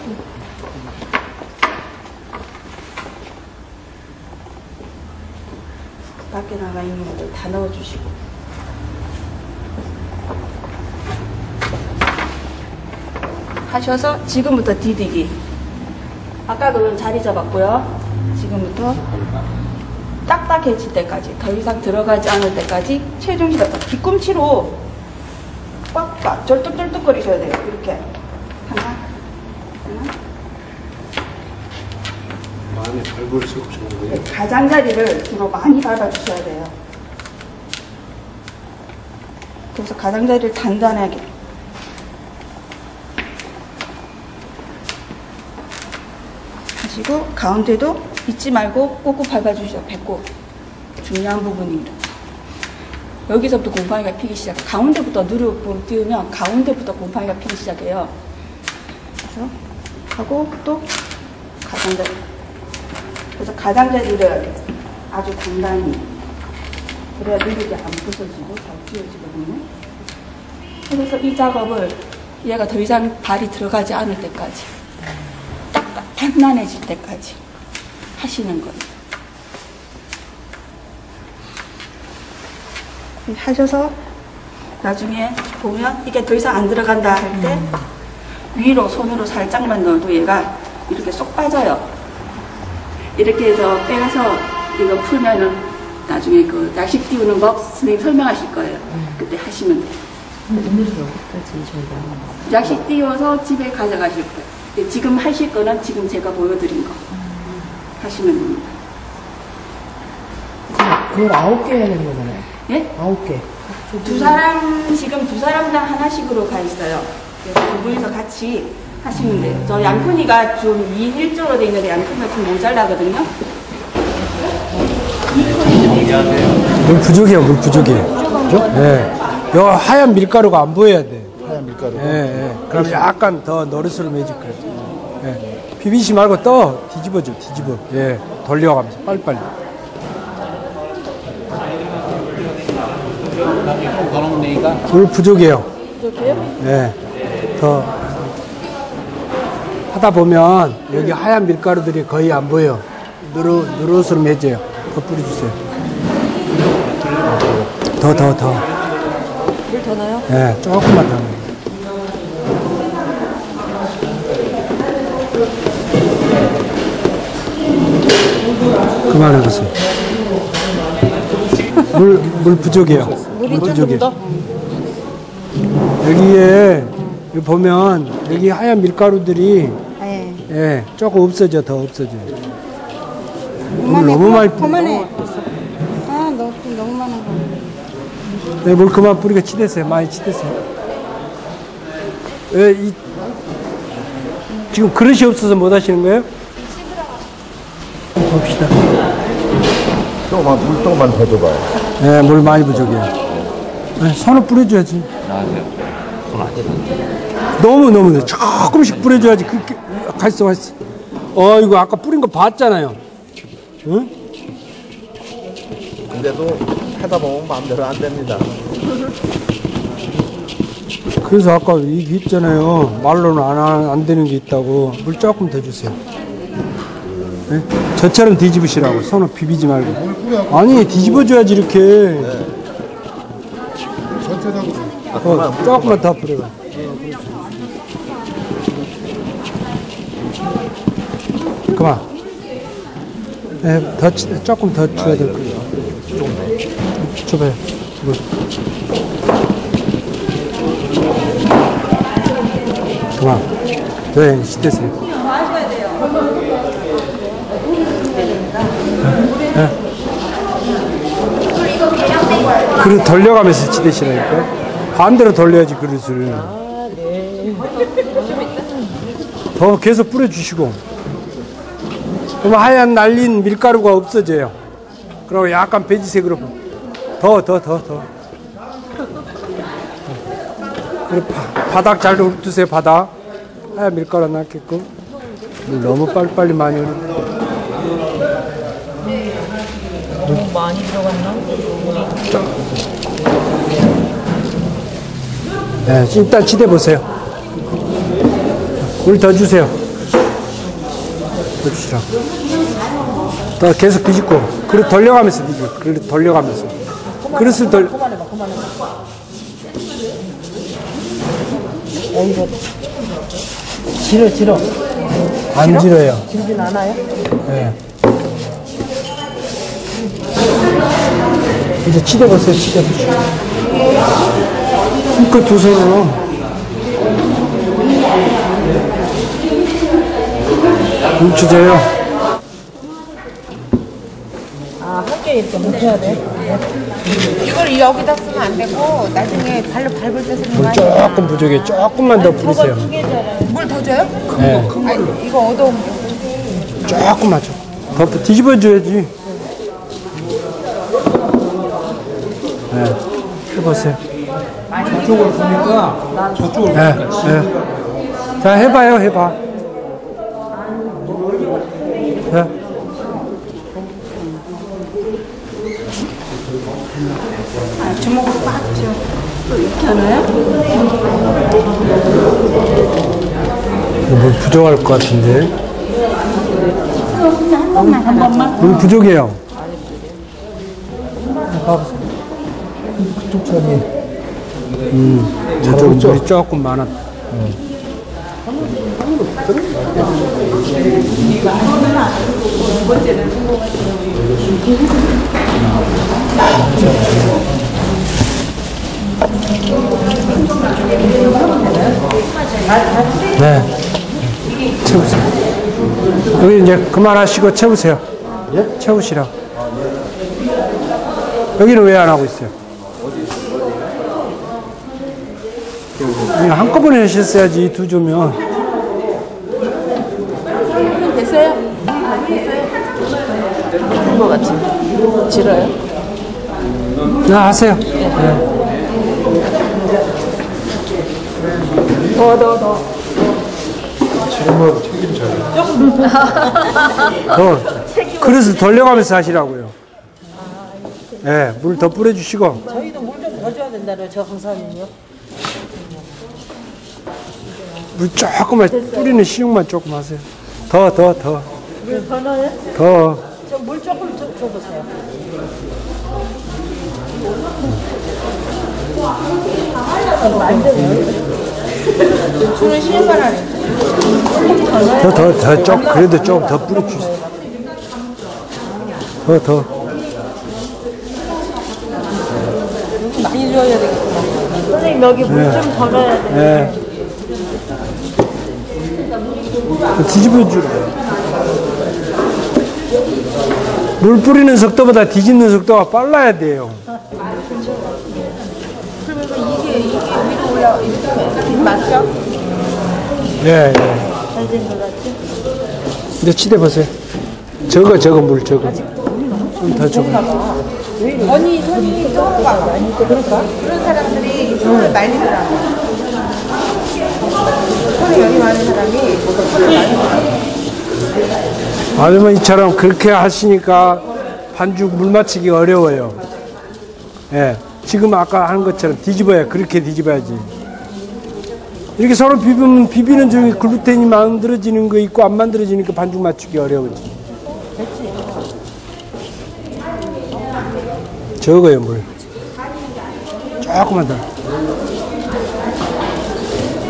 밖에 나가 있는 것들 다 넣어주시고 하셔서 지금부터 디디기. 아까도 자리 잡았고요. 지금부터 딱딱해질 때까지, 더 이상 들어가지 않을 때까지 체중 실어서 뒤꿈치로 꽉꽉 절뚝절뚝거리셔야 돼요. 이렇게 하나 많이 밟을수록 좋은 거예요. 가장자리를 주로 많이 밟아주셔야 돼요. 그래서 가장자리를 단단하게 하시고 가운데도 잊지 말고 꾹꾹 밟아주셔. 배꼽 중요한 부분입니다. 여기서부터 곰팡이가 피기 시작. 가운데부터 누룩으로 띄우면 가운데부터 곰팡이가 피기 시작해요. 그래서 하고 또 가장자리. 그래서 가장자리를 아주 단단히, 그래야 누룩이 안 부서지고 잘 띄워지거든요. 그래서 이 작업을 얘가 더 이상 발이 들어가지 않을 때까지, 딱딱 단단해질 때까지 하시는 거예요. 하셔서 나중에 보면 이게 더 이상 안 들어간다 할 때 위로 손으로 살짝만 넣어도 얘가 이렇게 쏙 빠져요. 이렇게 해서 빼서 이거 풀면은 나중에 그 약식 띄우는 법 선생님 설명하실 거예요. 그때 하시면 돼요. 오늘은 어디까지 저희가. 약식 띄워서 집에 가져가실 거예요. 지금 하실 거는 지금 제가 보여드린 거 하시면 됩니다. 그걸 9개 해야 되는 거잖아요. 예? 9개. 지금 두 사람당 하나씩으로 가 있어요. 그래서 두 분이서 같이 하시면 돼요. 저 양푼이가 좀 2인 1조로 돼 있는데 양푼이가 좀 모자라거든요. 물 부족해요, 물 부족해요. 예. 요 하얀 밀가루가 안 보여야 돼. 하얀 밀가루. 예, 예. 그럼 약간 더 노릇스름해질 거예요. 예. 비비지 말고 뒤집어줘, 뒤집어. 예. 돌려가면서, 빨리빨리. 물 부족해요. 예. 더 하다 보면 여기 하얀 밀가루들이 거의 안 보여. 누르스름해져요. 더 뿌려주세요. 더. 물 더 넣어요? 예, 조금만 더. 그만해보세요. 물 부족해요. 물 부족해. 여기에 여기 보면 여기 하얀 밀가루들이 네. 예, 조금 없어져, 더 없어져. 물 너무 많이 뿌려. 그만해. 아, 너무 많은 거. 네, 물 그만 뿌리고 치대세요. 많이 치대세요. 왜 지금 그릇이 없어서 못 하시는 거예요? 봅시다. 물 조금만 더 줘봐요. 네, 물 많이 부족해요. 네, 손을 뿌려줘야지. 너무 조금씩 뿌려줘야지. 그렇게 가있어. 이거 아까 뿌린 거 봤잖아요. 응? 근데도 하다 보면 마음대로 안 됩니다. 그래서 아까 얘기했잖아요. 말로는 안 되는 게 있다고. 물 조금 더 주세요. 네? 저처럼 뒤집으시라고. 손을 비비지 말고. 아니, 뒤집어줘야지, 이렇게. 조금만 더 뿌려봐. 그만. 네, 조금 더 줘야 될 거예요. 줘봐요. 물. 그만. 네, 시대세요. 네. 그릇 돌려가면서 치대시라니까. 반대로 돌려야지, 그릇을. 더 계속 뿌려주시고. 그럼 하얀 날린 밀가루가 없어져요. 그리고 약간 베지색으로. 더. 그리고 바닥 잘 훑으세요, 바닥. 하얀 밀가루 안 났겠고. 물 너무 빨리빨리 많이 흐르네. 너무 많이 들어갔나? 네, 일단 치대보세요. 물 더 주세요. 더 주시라고. 더 계속 뒤집고. 그릇 돌려가면서 뒤집어. 그릇 돌려가면서. 그릇을 그만해봐. 이거 지러. 안 지러요. 지르진 않아요? 네. 이제 치대보세요, 치대보시고. 그 두 손으로. 물 주세요. 아, 한 개 이렇게 묻혀야 돼? 이걸 여기다 쓰면 안 되고 나중에 발로 밟을 때 쓰는 거 물 아니야? 조금 부족해. 조금만 더 뿌리세요. 물 더 줘요? 네. 아니, 이거 어두운 조금만 줘. 더 뒤집어줘야지. 네. 해보세요. 저쪽을 보니까 저쪽을 네. 자, 해봐요. 네. 주먹으로 꽉 쥐어. 또 이렇게 하나요? 물 부족할 것 같은데. 한 번만. 물 부족해요. 봐보세요. 그쪽 자리. 저쪽 물이 조금 많아. 네. 채우세요. 여기 이제 그만하시고 채우세요. 예? 채우시라고. 여기는 왜 안 하고 있어요? 한꺼번에 하셨어야지, 두 조면. 됐어요? 된 것 같은데. 질어요? 나 하세요. 더. 지금하고 책임져요. 그래서 돌려가면서 하시라고요. 예, 물 더 뿌려주시고. 저희도 물 좀 더 줘야 된다는 저 강사님이요. 물 조금만 뿌리는 시용만 조금 하세요. 더. 물 더 넣어요? 더. 저 물 조금 줘보세요. 주는 쉬는 거라네. 그래도 좀 더 뿌려주세요. 더. 많이 줘야 되겠구나. 선생님 여기 물 좀 더 넣어야 돼. 예. 뒤집어 주라. 물 뿌리는 속도보다 뒤집는 속도가 빨라야 돼요. 그러면 이게 위로 올라 이렇게 맞죠? 예. 잘된 것 같지? 이제 치대 보세요. 저거 물 저거. 좀 더 적어. 언니 손이 조금 봐. 그럴까? 그런 사람들이 손을 말리더라고. 손이 여기 많은 사람이 손을 말리더라고. 아주머니처럼 그렇게 하시니까 반죽 물 맞추기 어려워요. 예. 지금 아까 하는 것처럼 그렇게 뒤집어야지. 이렇게 서로 비비는 중에 글루텐이 만들어지는 거 있고 안 만들어지니까 반죽 맞추기 어려워지. 적어요, 물. 조금만 더.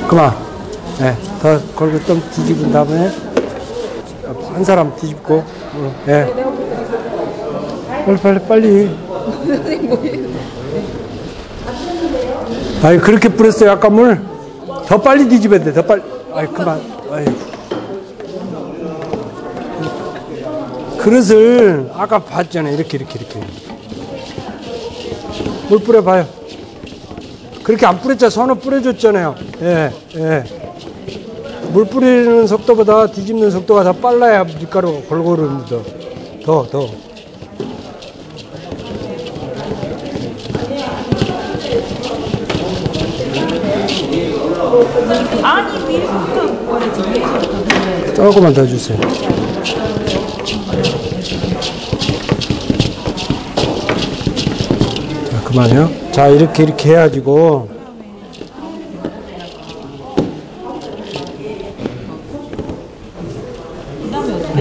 그만. 예. 더 걸고 좀 뒤집은 다음에 한 사람 뒤집고. 예. 빨리. 아니, 그렇게 뿌렸어요, 아까 물. 더 빨리 뒤집어야 돼, 더 빨리. 아이, 그만. 아이. 그릇을 아까 봤잖아요. 이렇게. 물 뿌려봐요. 그렇게 안 뿌렸잖아요. 손을 뿌려줬잖아요. 예. 물 뿌리는 속도보다 뒤집는 속도가 더 빨라야 밀가루가 골고루 묻어. 더. 조금만 더 주세요. 자, 그만요. 자, 이렇게 해가지고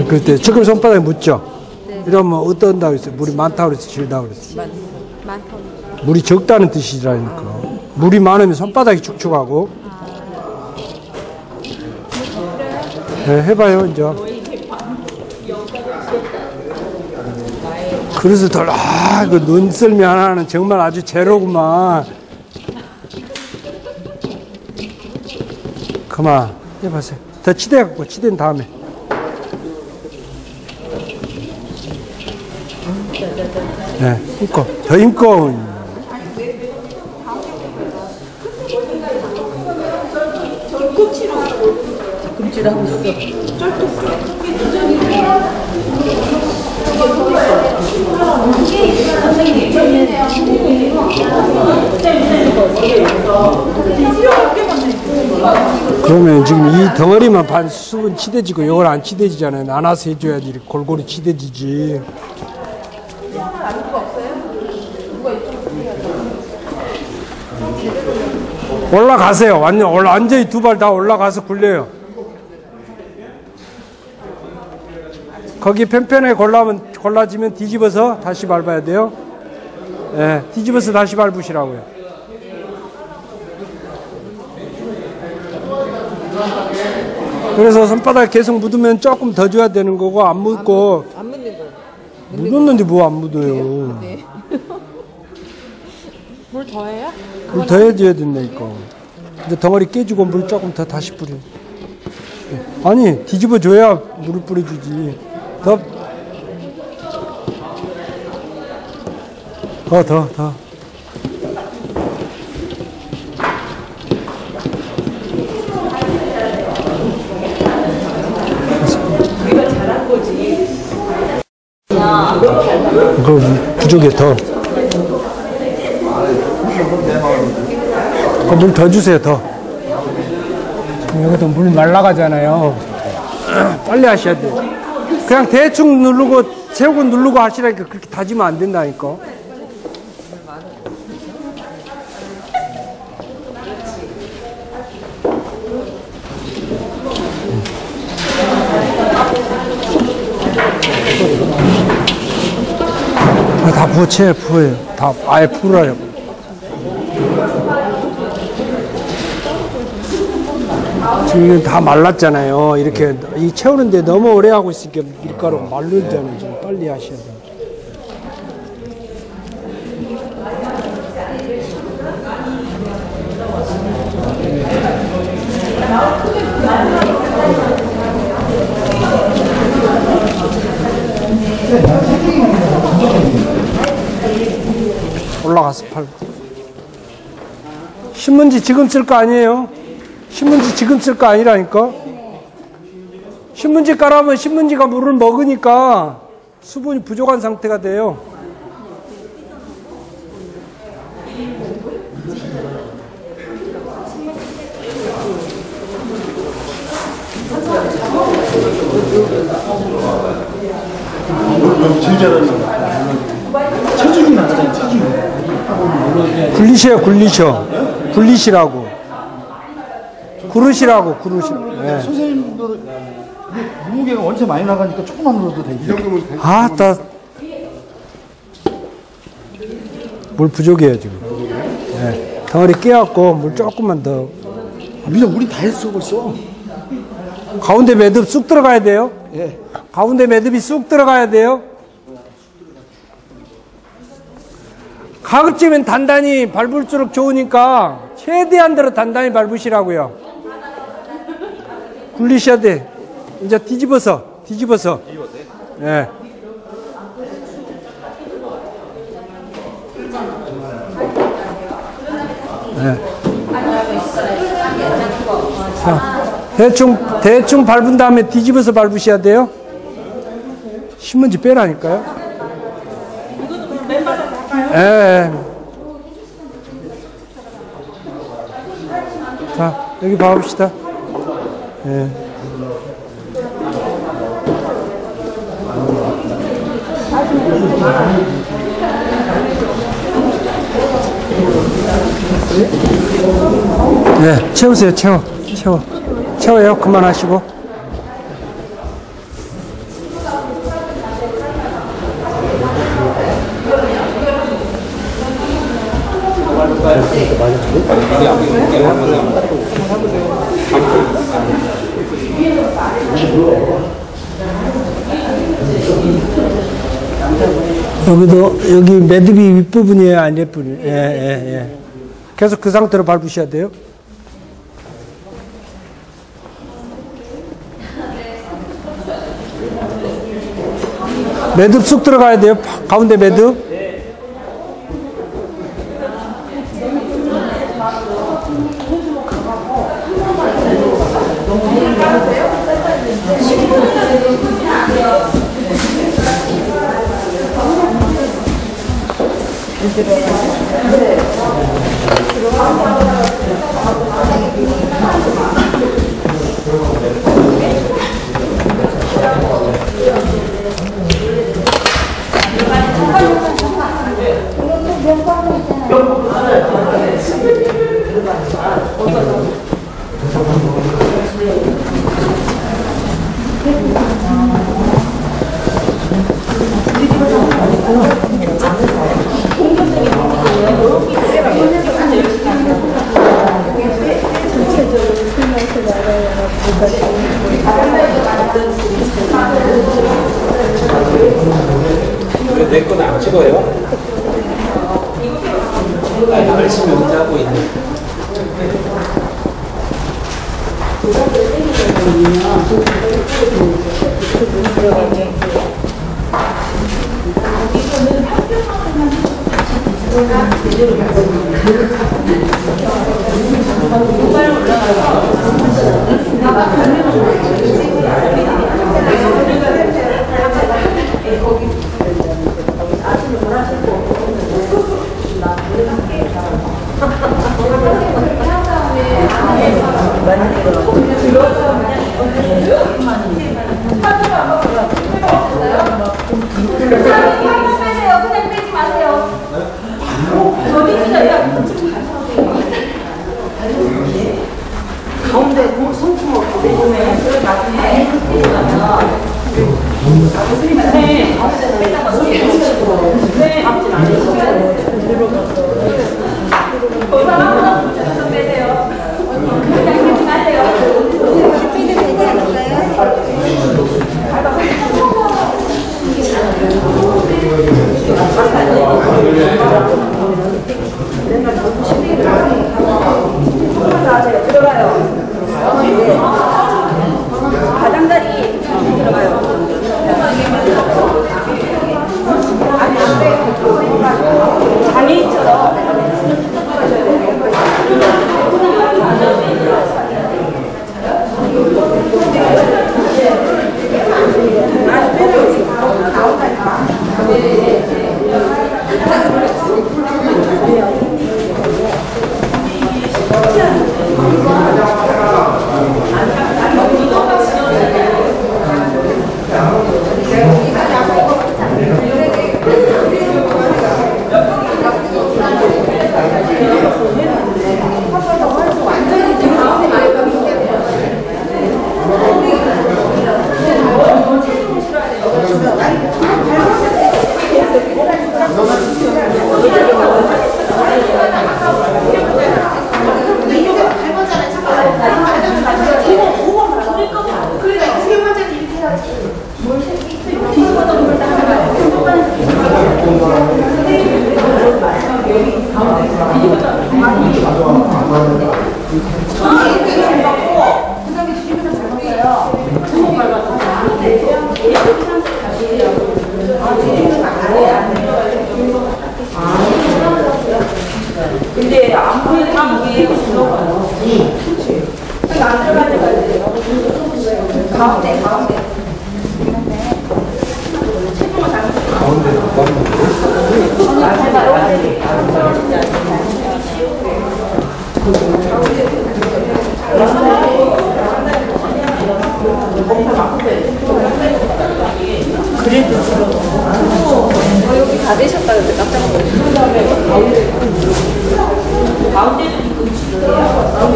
그때 지금 손바닥에 묻죠? 이러면 어떤다고 했어요? 물이 많다고 그랬어요? 질다고 그랬어요? 물이 적다는 뜻이라니까. 물이 많으면 손바닥이 축축하고. 네, 해봐요, 이제. 그래서 그 눈썰미 하나는 정말 아주 제로구만. 그만, 해보세요. 더 치대갖고, 치댄 다음에. 네, 더 힘껏. 금질하고 있어. 그러면 지금 이 덩어리만 반 수분 치대지고 이걸 안 치대지잖아요. 나눠서 해줘야지 이렇게 골고루 치대지지. 올라가세요. 완전히 두 발 다 올라가서 굴려요. 거기 편편하게 골라지면 뒤집어서 다시 밟아야 돼요. 예, 뒤집어서 다시 밟으시라고요. 그래서 손바닥에 계속 묻으면 조금 더 줘야 되는 거고, 안 묻고. 안 묻는 거. 묻었는데 뭐 안 묻어요. 네. 물 더해요? 물 더 해줘야 된다니까. 이제 덩어리 깨지고 물 조금 더 다시 뿌려. 아니, 뒤집어줘야 물을 뿌려주지. 더. 더. 이거 부족해, 더. 물 더 주세요, 더. 여기도 물 말라가잖아요. 빨리 하셔야 돼요. 그냥 대충 누르고, 세우고 누르고 하시라니까 그렇게 다지면 안 된다니까. 다 부어요. 다 아예 풀어요. 지금 이건 다 말랐잖아요. 이렇게 이 채우는데 너무 오래 하고 있으니까 밀가루가 말르잖아요. 지금 빨리 하셔야 돼요. 올라가서 팔고. 신문지 지금 쓸 거 아니에요? 신문지 지금 쓸 거 아니라니까? 신문지 깔아보면 신문지가 물을 먹으니까 수분이 부족한 상태가 돼요. 체중이 나잖아요, 체중이. 굴리시라고. 구르시라고. 네. 선생님도 무게가 원체 많이 나가니까 조금만 넣어도 되죠. 이 정도면 돼. 물 부족해요, 지금. 네. 덩어리 깨갖고 물 조금만 더. 민정, 우리 다 했어, 벌써. 가운데 매듭 쑥 들어가야 돼요. 예. 가운데 매듭이 쑥 들어가야 돼요. 가급적이면 단단히 밟을수록 좋으니까 최대한 대로 단단히 밟으시라고요. 굴리셔야 돼. 이제 뒤집어서. 예. 네. 자, 대충 밟은 다음에 뒤집어서 밟으셔야 돼요. 신문지 빼라니까요. 예. 자, 여기 봐봅시다. 예. 네, 채우세요. 채워요. 그만하시고. 여기 매듭이 윗부분이에요, 아랫부분이에요? 예. 계속 그 상태로 밟으셔야 돼요. 매듭 쑥 들어가야 돼요, 가운데 매듭. 내 건 안 찍어요? 열심히 운전하고 있네. 그냥 빼지 마세요. 가운데 손품 없고 내보면 그걸 나중에 네. 가운데 빼다가 네. 앞진 안 해서 좀 빼세요. 그냥 빼지 마세요. 피드 되지 않을까요? 들어가요. 가장자리 들어가요. 장애인처럼 근데 안 보이는 게 들어가요. 그렇지. 안 들어가는 거지. 가운데. 체중을 잘못. 그래도 여기 다 되셨다 그때 깜짝 놀랐어요. 가운데도 뒤꿈치예요.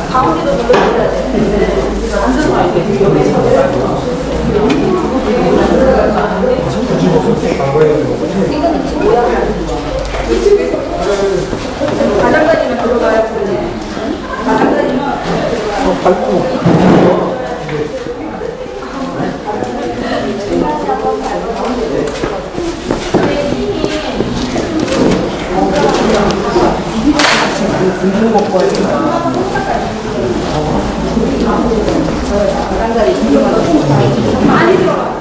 가운데도 눌러줘야 돼. 안 들어가야 돼. 여기 가장자리는 들어가야 돼. 가장자리는 많이 들어가.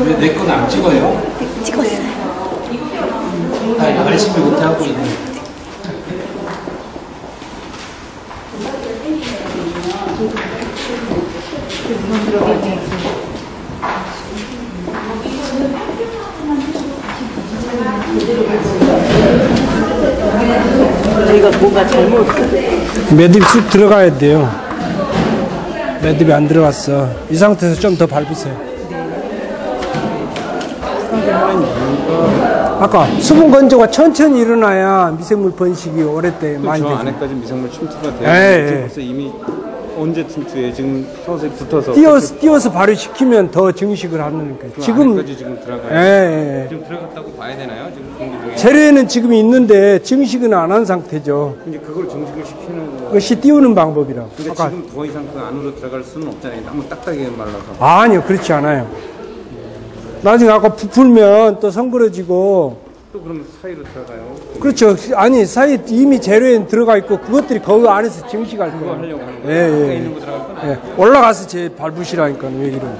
왜 내 건 안 찍어요? 찍었어요. 나 열심히 못하고 있네. 저희가 뭔가 잘못 매듭 쑥 들어가야 돼요. 매듭이 안 들어갔어. 이 상태에서 좀 더 밟으세요. 아까 수분 건조가 천천히 일어나야 미생물 번식이 오랫동안 많이 저 되죠. 안에까지 미생물 침투가 돼요. 예, 지금 예. 벌써 이미 언제 침투해? 지금 서서히 붙어서 띄어서 발효시키면 더 증식을 하는 거예요. 그 지금 안에까지 지금 들어가요. 예, 예. 지금 들어갔다고 봐야 되나요? 지금 공기 중에. 재료에는 지금 있는데 증식은 안 한 상태죠. 이제 그걸 정식을 시키는 거. 그것이 띄우는 방법이라고. 근데 아까 지금 더 이상 그 안으로 들어갈 수는 없잖아요. 너무 딱딱하게 말라서. 아니요, 그렇지 않아요. 나중에 아까 부풀면 또 성그러지고, 또 그러면 사이로 들어가요. 그렇죠. 아니, 사이 이미 재료에 들어가 있고, 그것들이 거기 안에서 증식할 그거 거예요. 하려고 하는 예, 거예요. 밖에 예. 있는 거 들어갈 건 예. 올라가서 제 밟으시라니까요, 왜 이러면.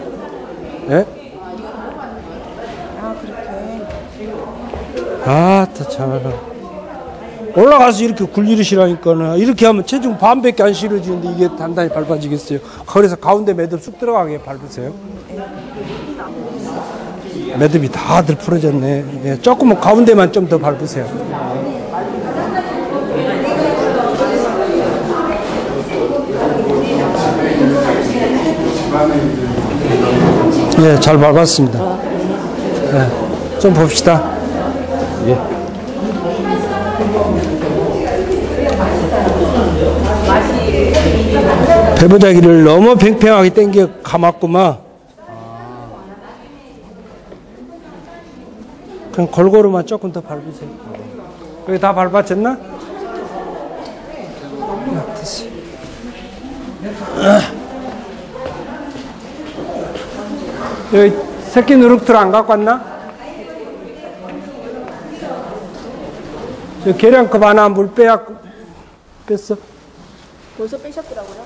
예? 아, 다 참아라. 올라가서 이렇게 굴리시라니까는, 이렇게 하면 체중 반밖에 안 실어지는데 이게 단단히 밟아지겠어요. 그래서 가운데 매듭 쑥 들어가게 밟으세요. 매듭이 다들 풀어졌네. 예, 조금은 가운데만 좀 더 밟으세요. 예, 잘 밟았습니다. 예, 좀 봅시다. 예. 배보자기를 너무 팽팽하게 당겨 감았구만. 그냥 골고루만 조금 더 밟으세요. 여기 다 밟아졌나? 됐어. 여기 새끼 누룩들 안 갖고 왔나? 저 계량컵 하나 물 뺐어? 벌써 빼셨더라고요.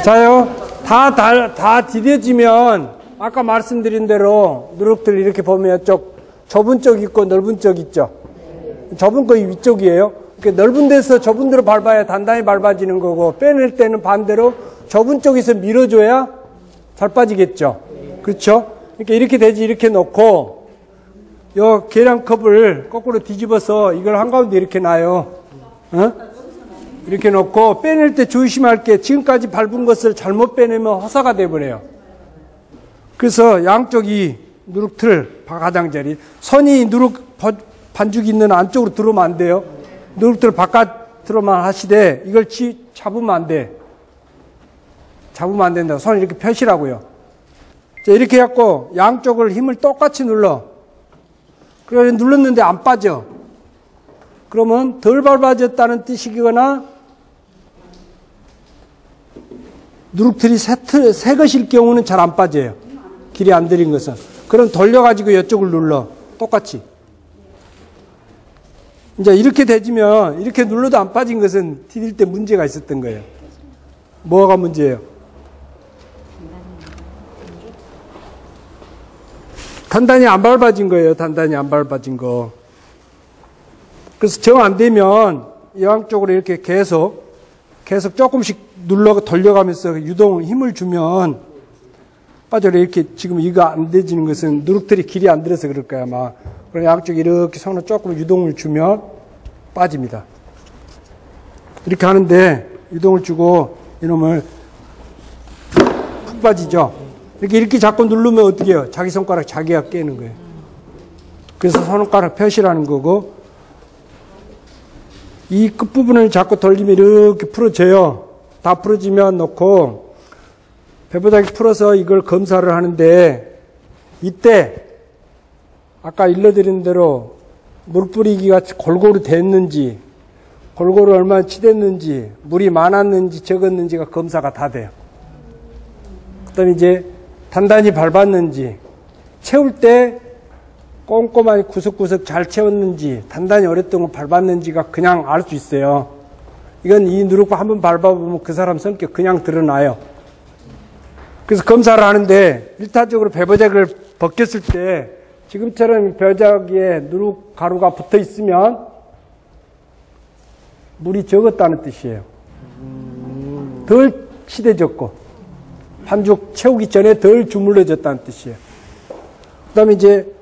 자요, 다 디뎌지면 아까 말씀드린 대로 누룩들 이렇게 보면 좁은 쪽 있고 넓은 쪽 있죠. 좁은 거 위쪽이에요. 넓은 데서 좁은 데로 밟아야 단단히 밟아지는 거고, 빼낼 때는 반대로 좁은 쪽에서 밀어줘야 잘 빠지겠죠. 그렇죠? 그러니까 이렇게 되지. 이렇게 놓고 요 계량컵을 거꾸로 뒤집어서 이걸 한가운데 이렇게 놔요. 어? 이렇게 놓고 빼낼 때 조심할 게, 지금까지 밟은 것을 잘못 빼내면 허사가 돼버려요. 그래서 양쪽이 누룩틀 가장자리, 선이 누룩 반죽이 있는 안쪽으로 들어오면 안 돼요. 누룩틀 바깥으로만 하시되 이걸 잡으면 안 돼. 잡으면 안 된다고. 손을 이렇게 펴시라고요. 자, 이렇게 해갖고 양쪽을 힘을 똑같이 눌러. 그래서 눌렀는데 안 빠져. 그러면 덜 밟아졌다는 뜻이거나 누룩틀이 새 것일 경우는 잘 안 빠져요. 길이 안 들인 것은. 그럼 돌려가지고 이쪽을 눌러. 똑같이. 이제 이렇게 되지면, 이렇게 눌러도 안 빠진 것은 디딜 때 문제가 있었던 거예요. 뭐가 문제예요? 단단히 안 밟아진 거예요. 단단히 안 밟아진 거. 그래서 정 안 되면 이 양쪽으로 이렇게 계속 조금씩 돌려가면서 힘을 주면 빠져요. 이렇게 지금 이거 안 되지는 것은 누룩들이 길이 안 들어서 그럴 거야, 아마. 그럼 양쪽 이렇게 손을 조금 유동을 주면 빠집니다. 이렇게 하는데 유동을 주고 이놈을 푹 빠지죠. 이렇게 자꾸 누르면 어떻게 해요? 자기 손가락 자기가 깨는 거예요. 그래서 손가락 펴시라는 거고, 이 끝부분을 자꾸 돌리면 이렇게 풀어져요. 다 풀어지면 놓고 배보자기 풀어서 이걸 검사를 하는데, 이때 아까 일러드린 대로 물 뿌리기가 골고루 됐는지, 골고루 얼마나 치댔는지, 물이 많았는지 적었는지가 검사가 다 돼요. 그 다음에 이제 단단히 밟았는지, 채울 때 꼼꼼하게 구석구석 잘 채웠는지, 단단히 오랫동안 밟았는지가 그냥 알 수 있어요. 이건 이 누룩 한번 밟아보면 그 사람 성격 그냥 드러나요. 그래서 검사를 하는데, 일차적으로 배보자기를 벗겼을 때 지금처럼 배보자기에 누룩 가루가 붙어 있으면 물이 적었다는 뜻이에요. 덜 치대졌고 반죽 채우기 전에 덜 주물러졌다는 뜻이에요. 그 다음에 이제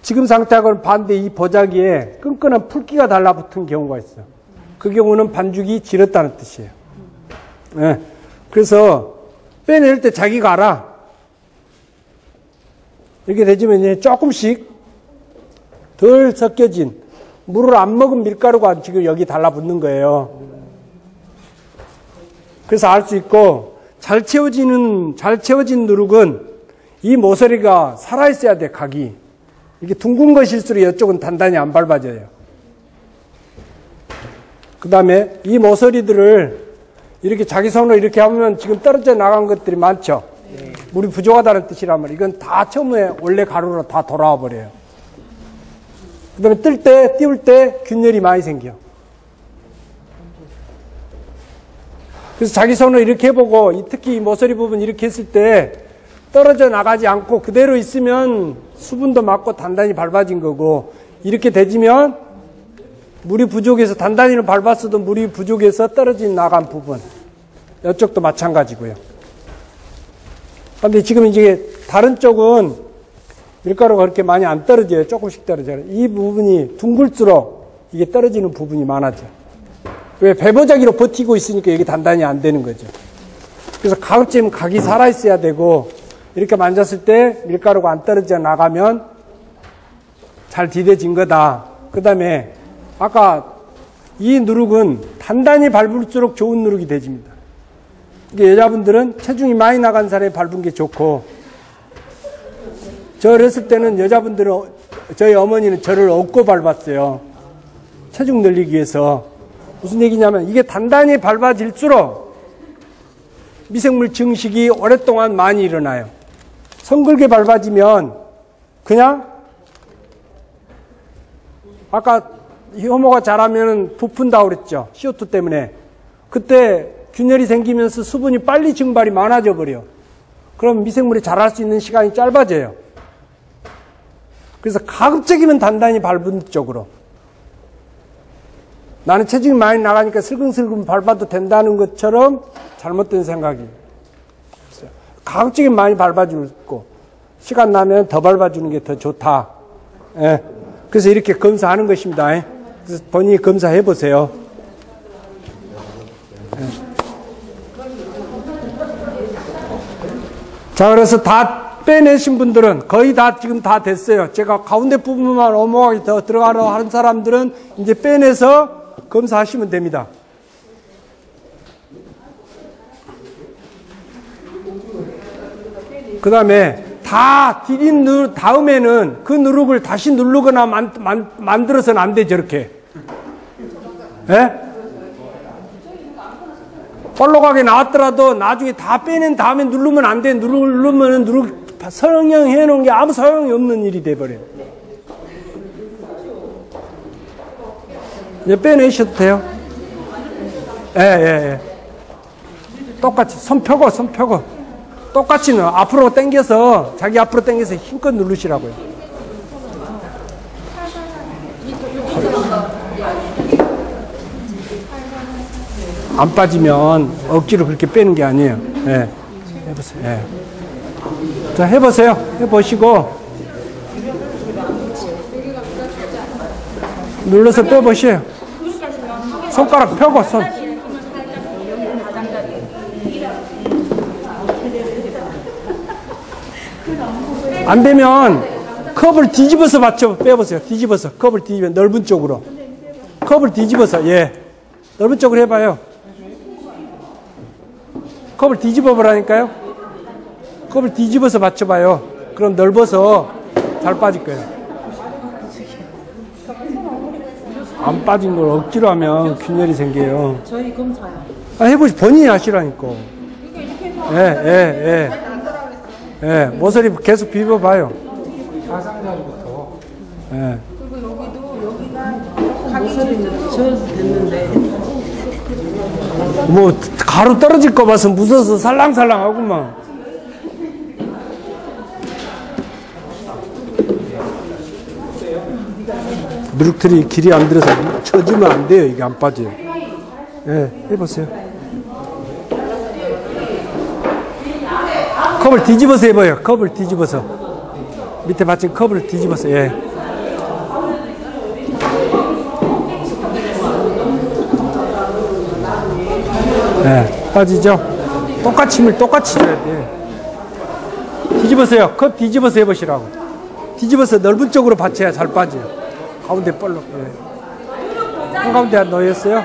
지금 상태하고는 반대, 이 보자기에 끈끈한 풀기가 달라붙은 경우가 있어요. 그 경우는 반죽이 질었다는 뜻이에요. 네. 그래서 빼낼 때 자기가 알아. 이렇게 되지면 이제 조금씩 덜 섞여진 물을 안 먹은 밀가루가 지금 여기 달라붙는 거예요. 그래서 알 수 있고, 잘 채워진 누룩은 이 모서리가 살아있어야 돼, 각이. 이게 둥근 것일수록 이쪽은 단단히 안 밟아져요. 그 다음에 이 모서리들을 이렇게 자기 손으로 이렇게 하면 지금 떨어져 나간 것들이 많죠. 물이 부족하다는 뜻이란 말이에요. 이건 다 처음에 원래 가루로 다 돌아와 버려요. 그 다음에 띄울 때 균열이 많이 생겨. 그래서 자기 손으로 이렇게 해보고, 특히 이 모서리 부분 이렇게 했을 때 떨어져 나가지 않고 그대로 있으면 수분도 맞고 단단히 밟아진 거고, 이렇게 되지면 물이 부족해서 단단히는 밟았어도 물이 부족해서 떨어져 나간 부분, 이쪽도 마찬가지고요. 근데 지금 이제 다른 쪽은 밀가루가 그렇게 많이 안 떨어져요. 조금씩 떨어져요. 이 부분이 둥글수록 이게 떨어지는 부분이 많아져. 왜? 배보자기로 버티고 있으니까 이게 단단히 안 되는 거죠. 그래서 가급적이면 각이 살아있어야 되고, 이렇게 만졌을 때 밀가루가 안 떨어져 나가면 잘 디뎌진 거다. 그 다음에 아까 이 누룩은 단단히 밟을수록 좋은 누룩이 되집니다. 여자분들은 체중이 많이 나간 사람이 밟은 게 좋고, 저 어렸을 때는 여자분들은, 저희 어머니는 저를 업고 밟았어요. 체중 늘리기 위해서. 무슨 얘기냐면 이게 단단히 밟아질수록 미생물 증식이 오랫동안 많이 일어나요. 성글게 밟아지면 그냥 아까 효모가 자라면 부푼다고 그랬죠. CO2 때문에. 그때 균열이 생기면서 수분이 빨리 증발이 많아져 버려. 그럼 미생물이 자랄 수 있는 시간이 짧아져요. 그래서 가급적이면 단단히 밟은 쪽으로. 나는 체중이 많이 나가니까 슬금슬금 밟아도 된다는 것처럼 잘못된 생각이 있어요. 가급적이면 많이 밟아주고, 시간 나면 더 밟아주는 게 더 좋다. 예. 그래서 이렇게 검사하는 것입니다. 그래서 본인이 검사해 보세요. 예. 자, 그래서 다 빼내신 분들은 거의 다 지금 다 됐어요. 제가 가운데 부분만 오목하게 더 들어가려 하는 사람들은 이제 빼내서 검사하시면 됩니다. 그 다음에 다 디딘 다음에는 그 누룩을 다시 누르거나 만들어서는 안 돼, 저렇게. 예? 볼록하게 나왔더라도 나중에 다 빼낸 다음에 누르면 안 돼. 누르면 누룩 성형해 놓은 게 아무 소용이 없는 일이 돼버려요. 이제 빼내셔도 돼요. 예. 똑같이 손 펴고 똑같이 앞으로 당겨서, 자기 앞으로 당겨서 힘껏 누르시라고요. 안 빠지면 억지로 그렇게 빼는 게 아니에요. 예. 해보세요. 예. 자, 해보세요. 해보시고 눌러서 빼보세요. 손가락 펴고 손. 안 되면 컵을 뒤집어서 빼보세요. 뒤집어서 컵을 뒤집어 넓은 쪽으로. 컵을 뒤집어서, 예, 넓은 쪽으로 해봐요. 컵을 뒤집어 보라니까요. 컵을 뒤집어서 맞춰봐요. 그럼 넓어서 잘 빠질 거예요. 안 빠진 걸 억지로 하면 균열이 생겨요. 저희 검사요. 해보시, 본인이 하시라니까. 예, 모서리 계속 비벼봐요. 가상자리부터. 예. 그리고 여기도 모서리는 저 됐는데. 뭐 가루 떨어질 거 봐서 무서워서 살랑살랑하구만. 누룩틀이 길이 안 들어서 쳐주면 안 돼요. 이게 안 빠져요. 예, 해보세요. 컵을 뒤집어서 해봐요. 컵을 뒤집어서. 밑에 받친 컵을 뒤집어서, 예. 예, 빠지죠? 똑같이 힘을 똑같이 줘야 돼. 뒤집으세요. 컵 뒤집어서 해보시라고. 뒤집어서 넓은 쪽으로 받쳐야 잘 빠져요. 가운데 볼록. 예. 한가운데 넣었어요?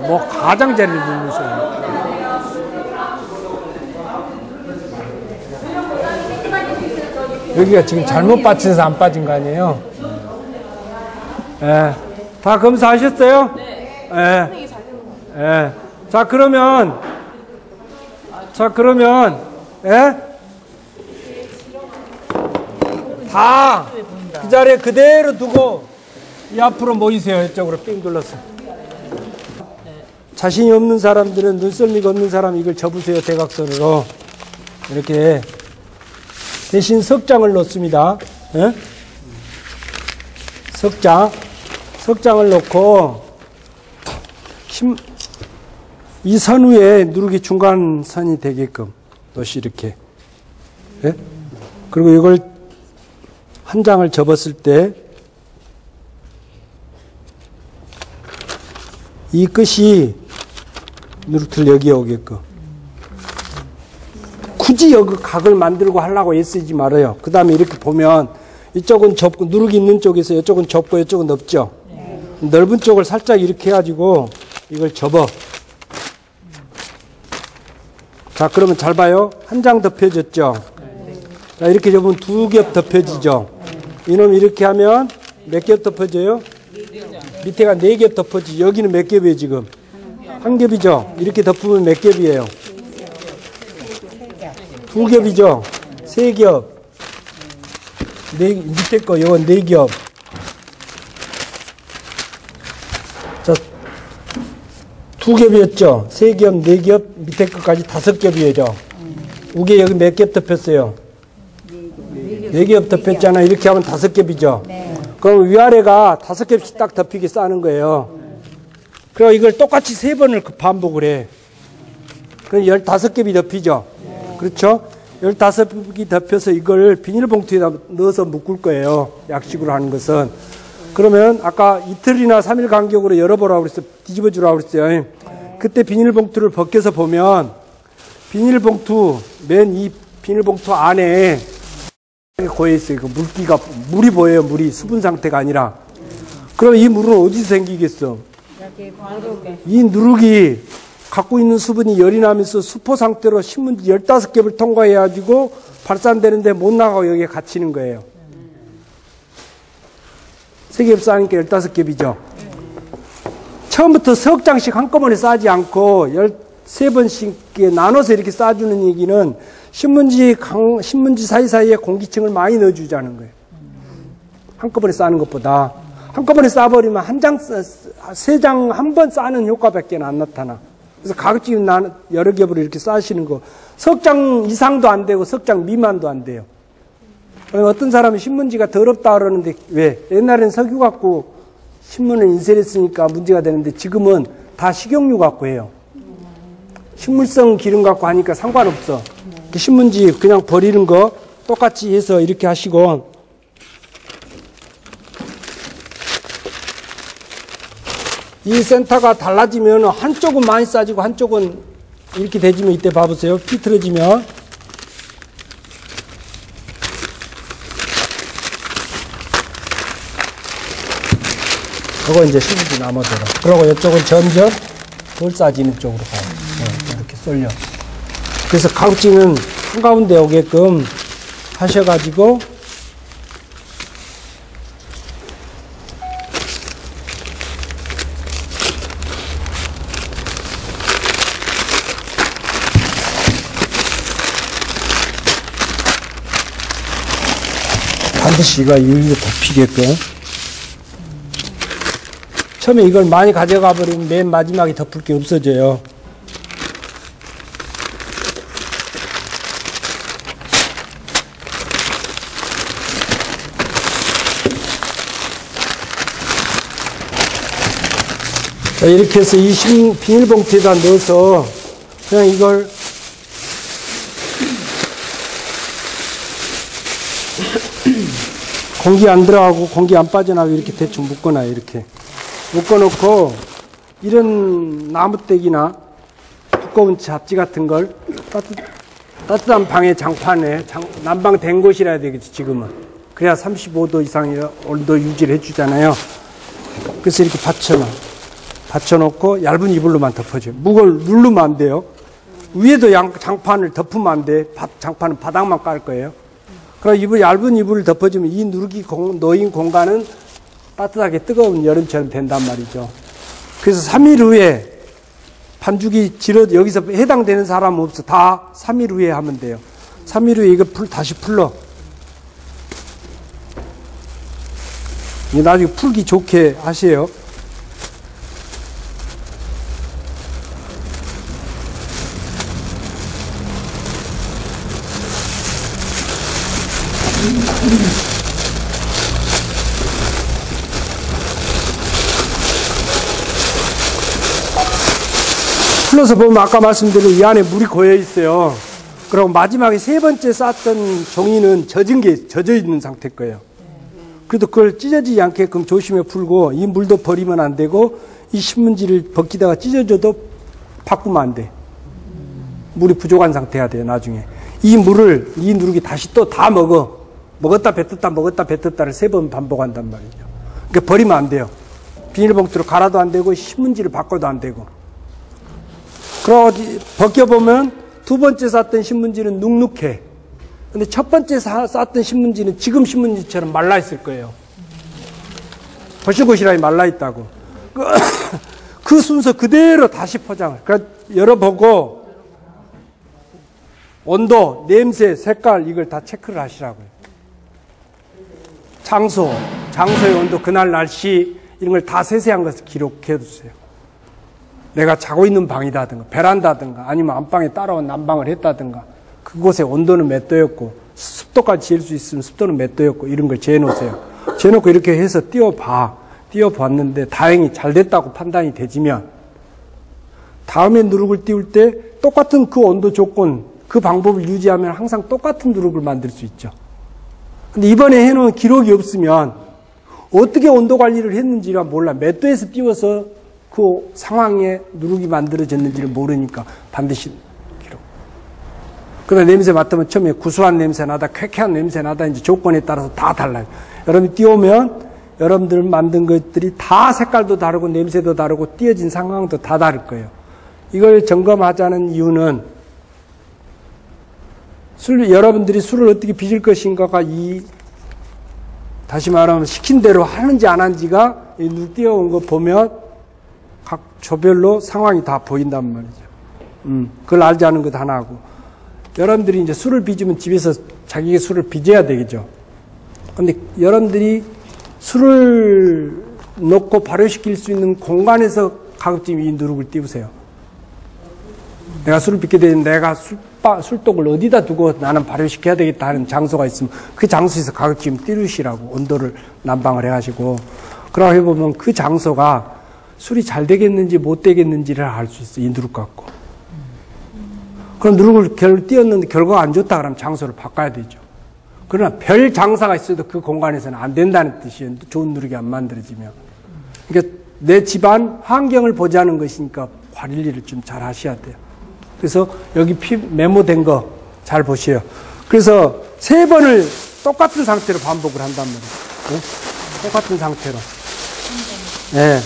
뭐 가장자리를 누르셔요. 여기가 지금 잘못 받쳐서 안 빠진 거 아니에요? 예. 다 검사하셨어요? 네. 예. 예. 자, 그러면, 예? 다 그 자리에 그대로 두고 이 앞으로 모이세요. 이쪽으로 삥 둘러서. 자신이 없는 사람들은, 눈썰미가 없는 사람 이걸 접으세요. 대각선으로. 이렇게. 대신 석장을 놓습니다. 예? 석장을 놓고 이 선 위에 누르기 중간 선이 되게끔 놓시 이렇게. 예? 그리고 이걸 한 장을 접었을 때 이 끝이 누르틀 여기에 오게끔. 굳이 여기 각을 만들고 하려고 애쓰지 말아요. 그 다음에 이렇게 보면 이쪽은 좁고 누르기 있는 쪽에서 이쪽은 좁고 이쪽은 넓죠. 네. 넓은 쪽을 살짝 이렇게 해가지고 이걸 접어. 자, 그러면 잘 봐요. 한 장 덮여졌죠. 자, 이렇게 접으면 두 겹 덮여지죠. 이놈 이렇게 하면 몇 겹 덮어져요? 밑에가 네 겹 덮어지죠. 여기는 몇 겹이에요 지금? 한 겹이죠. 이렇게 덮으면 몇 겹이에요? 두 겹이죠. 세 겹. 밑에 거 이건 네 겹. 자, 두 겹이었죠. 세 겹, 네 겹, 밑에 것까지 다섯 겹이죠. 우게 여기 몇 겹 덮였어요? 네 겹 덮였잖아. 이렇게 하면 다섯 겹이죠. 그럼 위아래가 다섯 겹씩 딱 덮이게 싸는 거예요. 그리고 이걸 똑같이 세 번을 반복을 해. 그럼 15겹이 덮이죠. 그렇죠? 15겹이 덮여서 이걸 비닐봉투에다 넣어서 묶을 거예요. 약식으로 하는 것은. 그러면 아까 이틀이나 3일 간격으로 열어보라고 그랬어요. 뒤집어 주라고 그랬어요. 그때 비닐봉투를 벗겨서 보면 비닐봉투, 맨 이 비닐봉투 안에 고여있어요. 그 물기가, 물이 보여요. 물이 수분 상태가 아니라. 그럼 이 물은 어디서 생기겠어? 이 누룩이 갖고 있는 수분이 열이 나면서 수포 상태로 신문지 15겹을 통과해가지고 발산되는데 못 나가고 여기에 갇히는 거예요. 3겹 쌓으니까 15겹이죠. 처음부터 석장씩 한꺼번에 싸지 않고 13번씩 나눠서 이렇게 싸주는 얘기는 신문지 사이사이에 공기층을 많이 넣어주자는 거예요. 한꺼번에 싸는 것보다. 한꺼번에 싸버리면 세 장 한 번 싸는 효과밖에 안 나타나. 그래서 가급적 여러 겹으로 이렇게 싸시는 거. 석장 이상도 안 되고 석장 미만도 안 돼요. 어떤 사람은 신문지가 더럽다 그러는데 왜? 옛날엔 석유 갖고 신문을 인쇄했으니까 문제가 되는데 지금은 다 식용유 갖고 해요. 식물성 기름 갖고 하니까 상관없어. 신문지 그냥 버리는 거 똑같이 해서 이렇게 하시고 이 센터가 달라지면 한쪽은 많이 싸지고 한쪽은 이렇게 되지면 이때 봐보세요. 비틀어지면 그거 이제 수분이 남아들어. 그리고 이쪽은 점점 덜 싸지는 쪽으로 가요. 이렇게 쏠려. 그래서 가급적이면 한가운데 오게끔 하셔가지고 반드시 이거 유리로 덮이게끔. 처음에 이걸 많이 가져가 버리면 맨 마지막에 덮을 게 없어져요. 자, 이렇게 해서 이 비닐봉투에다 넣어서 그냥 이걸 공기 안 들어가고 공기 안 빠져나가고 이렇게 대충 묶어놔요. 이렇게 묶어놓고 이런 나무떼기나 두꺼운 잡지 같은 걸 따뜻한 방의 장판에 난방 된 곳이라 해야 되겠지, 지금은. 그래야 35도 이상의 온도 유지를 해주잖아요. 그래서 이렇게 받쳐놓고 얇은 이불로만 덮어줘요. 묵을 누르면 안 돼요. 위에도 장판을 덮으면 안 돼. 장판은 바닥만 깔 거예요. 그럼 얇은 이불을 덮어주면 이 누르기 놓인 공간은 따뜻하게 뜨거운 여름처럼 된단 말이죠. 그래서 3일 후에 반죽이 여기서 해당되는 사람은 없어. 다 3일 후에 하면 돼요. 3일 후에 이거 다시 풀러. 나중에 풀기 좋게 하세요. 풀어서 보면 아까 말씀드린 이 안에 물이 고여 있어요. 그리고 마지막에 세 번째 쌌던 종이는 젖어 있는 상태일 거예요. 그래도 그걸 찢어지지 않게끔 조심해 풀고, 이 물도 버리면 안 되고, 이 신문지를 벗기다가 찢어져도 바꾸면 안 돼. 물이 부족한 상태가 돼요, 나중에. 이 누르기 다시 또 다 먹어. 먹었다 뱉었다 먹었다 뱉었다를 3번 반복한단 말이죠. 그러니까 버리면 안 돼요. 비닐봉투로 갈아도 안 되고, 신문지를 바꿔도 안 되고. 그러고 벗겨보면 두 번째 쌌던 신문지는 눅눅해. 근데 첫 번째 쌌던 신문지는 지금 신문지처럼 말라있을 거예요. 거실거실하게 말라있다고. 그 순서 그대로 다시 포장을. 그러니까 열어보고 온도, 냄새, 색깔 이걸 다 체크를 하시라고요. 장소의 온도, 그날 날씨 이런 걸 다 세세한 것을 기록해 두세요. 내가 자고 있는 방이다든가 베란다든가 아니면 안방에 따로 난방을 했다든가 그곳의 온도는 몇 도였고 습도까지 잴 수 있으면 습도는 몇 도였고 이런 걸 재놓으세요. 재놓고 이렇게 해서 띄워봤는데 다행히 잘 됐다고 판단이 되지면 다음에 누룩을 띄울 때 똑같은 그 온도 조건 그 방법을 유지하면 항상 똑같은 누룩을 만들 수 있죠. 근데 이번에 해놓은 기록이 없으면 어떻게 온도 관리를 했는지가 몰라. 몇 도에서 띄워서 그 상황에 누룩이 만들어졌는지를 모르니까 반드시 기록. 그다음에 냄새 맡으면 처음에 구수한 냄새 나다, 쾌쾌한 냄새 나다, 이제 조건에 따라서 다 달라요. 여러분이 띄우면 여러분들 만든 것들이 다 색깔도 다르고 냄새도 다르고 띄어진 상황도 다 다를 거예요. 이걸 점검하자는 이유는 여러분들이 술을 어떻게 빚을 것인가가 다시 말하면 시킨 대로 하는지 안 하는지가 누룩 띄워온 거 보면 각 조별로 상황이 다 보인단 말이죠. 그걸 알지 않은 것 하나하고. 여러분들이 이제 술을 빚으면 집에서 자기가 술을 빚어야 되겠죠. 근데 여러분들이 술을 넣고 발효시킬 수 있는 공간에서 가급적 이 누룩을 띄우세요. 내가 술을 빚게 되면 내가 술독을 어디다 두고 나는 발효시켜야 되겠다 하는 장소가 있으면 그 장소에서 가급적 띄우시라고 온도를 난방을 해가지고. 그러고 해보면 그 장소가 술이 잘 되겠는지 못 되겠는지를 알 수 있어. 이 누룩 갖고. 그럼 누룩을 띄웠는데 결과가 안 좋다 그러면 장소를 바꿔야 되죠. 그러나 별 장사가 있어도 그 공간에서는 안 된다는 뜻이에요. 좋은 누룩이 안 만들어지면. 그러니까 내 집안 환경을 보자는 것이니까 관리를 좀 잘 하셔야 돼요. 그래서 여기 메모된 거 잘 보세요. 그래서 3번을 똑같은 상태로 반복을 한단 말이에요. 똑같은 상태로. 네.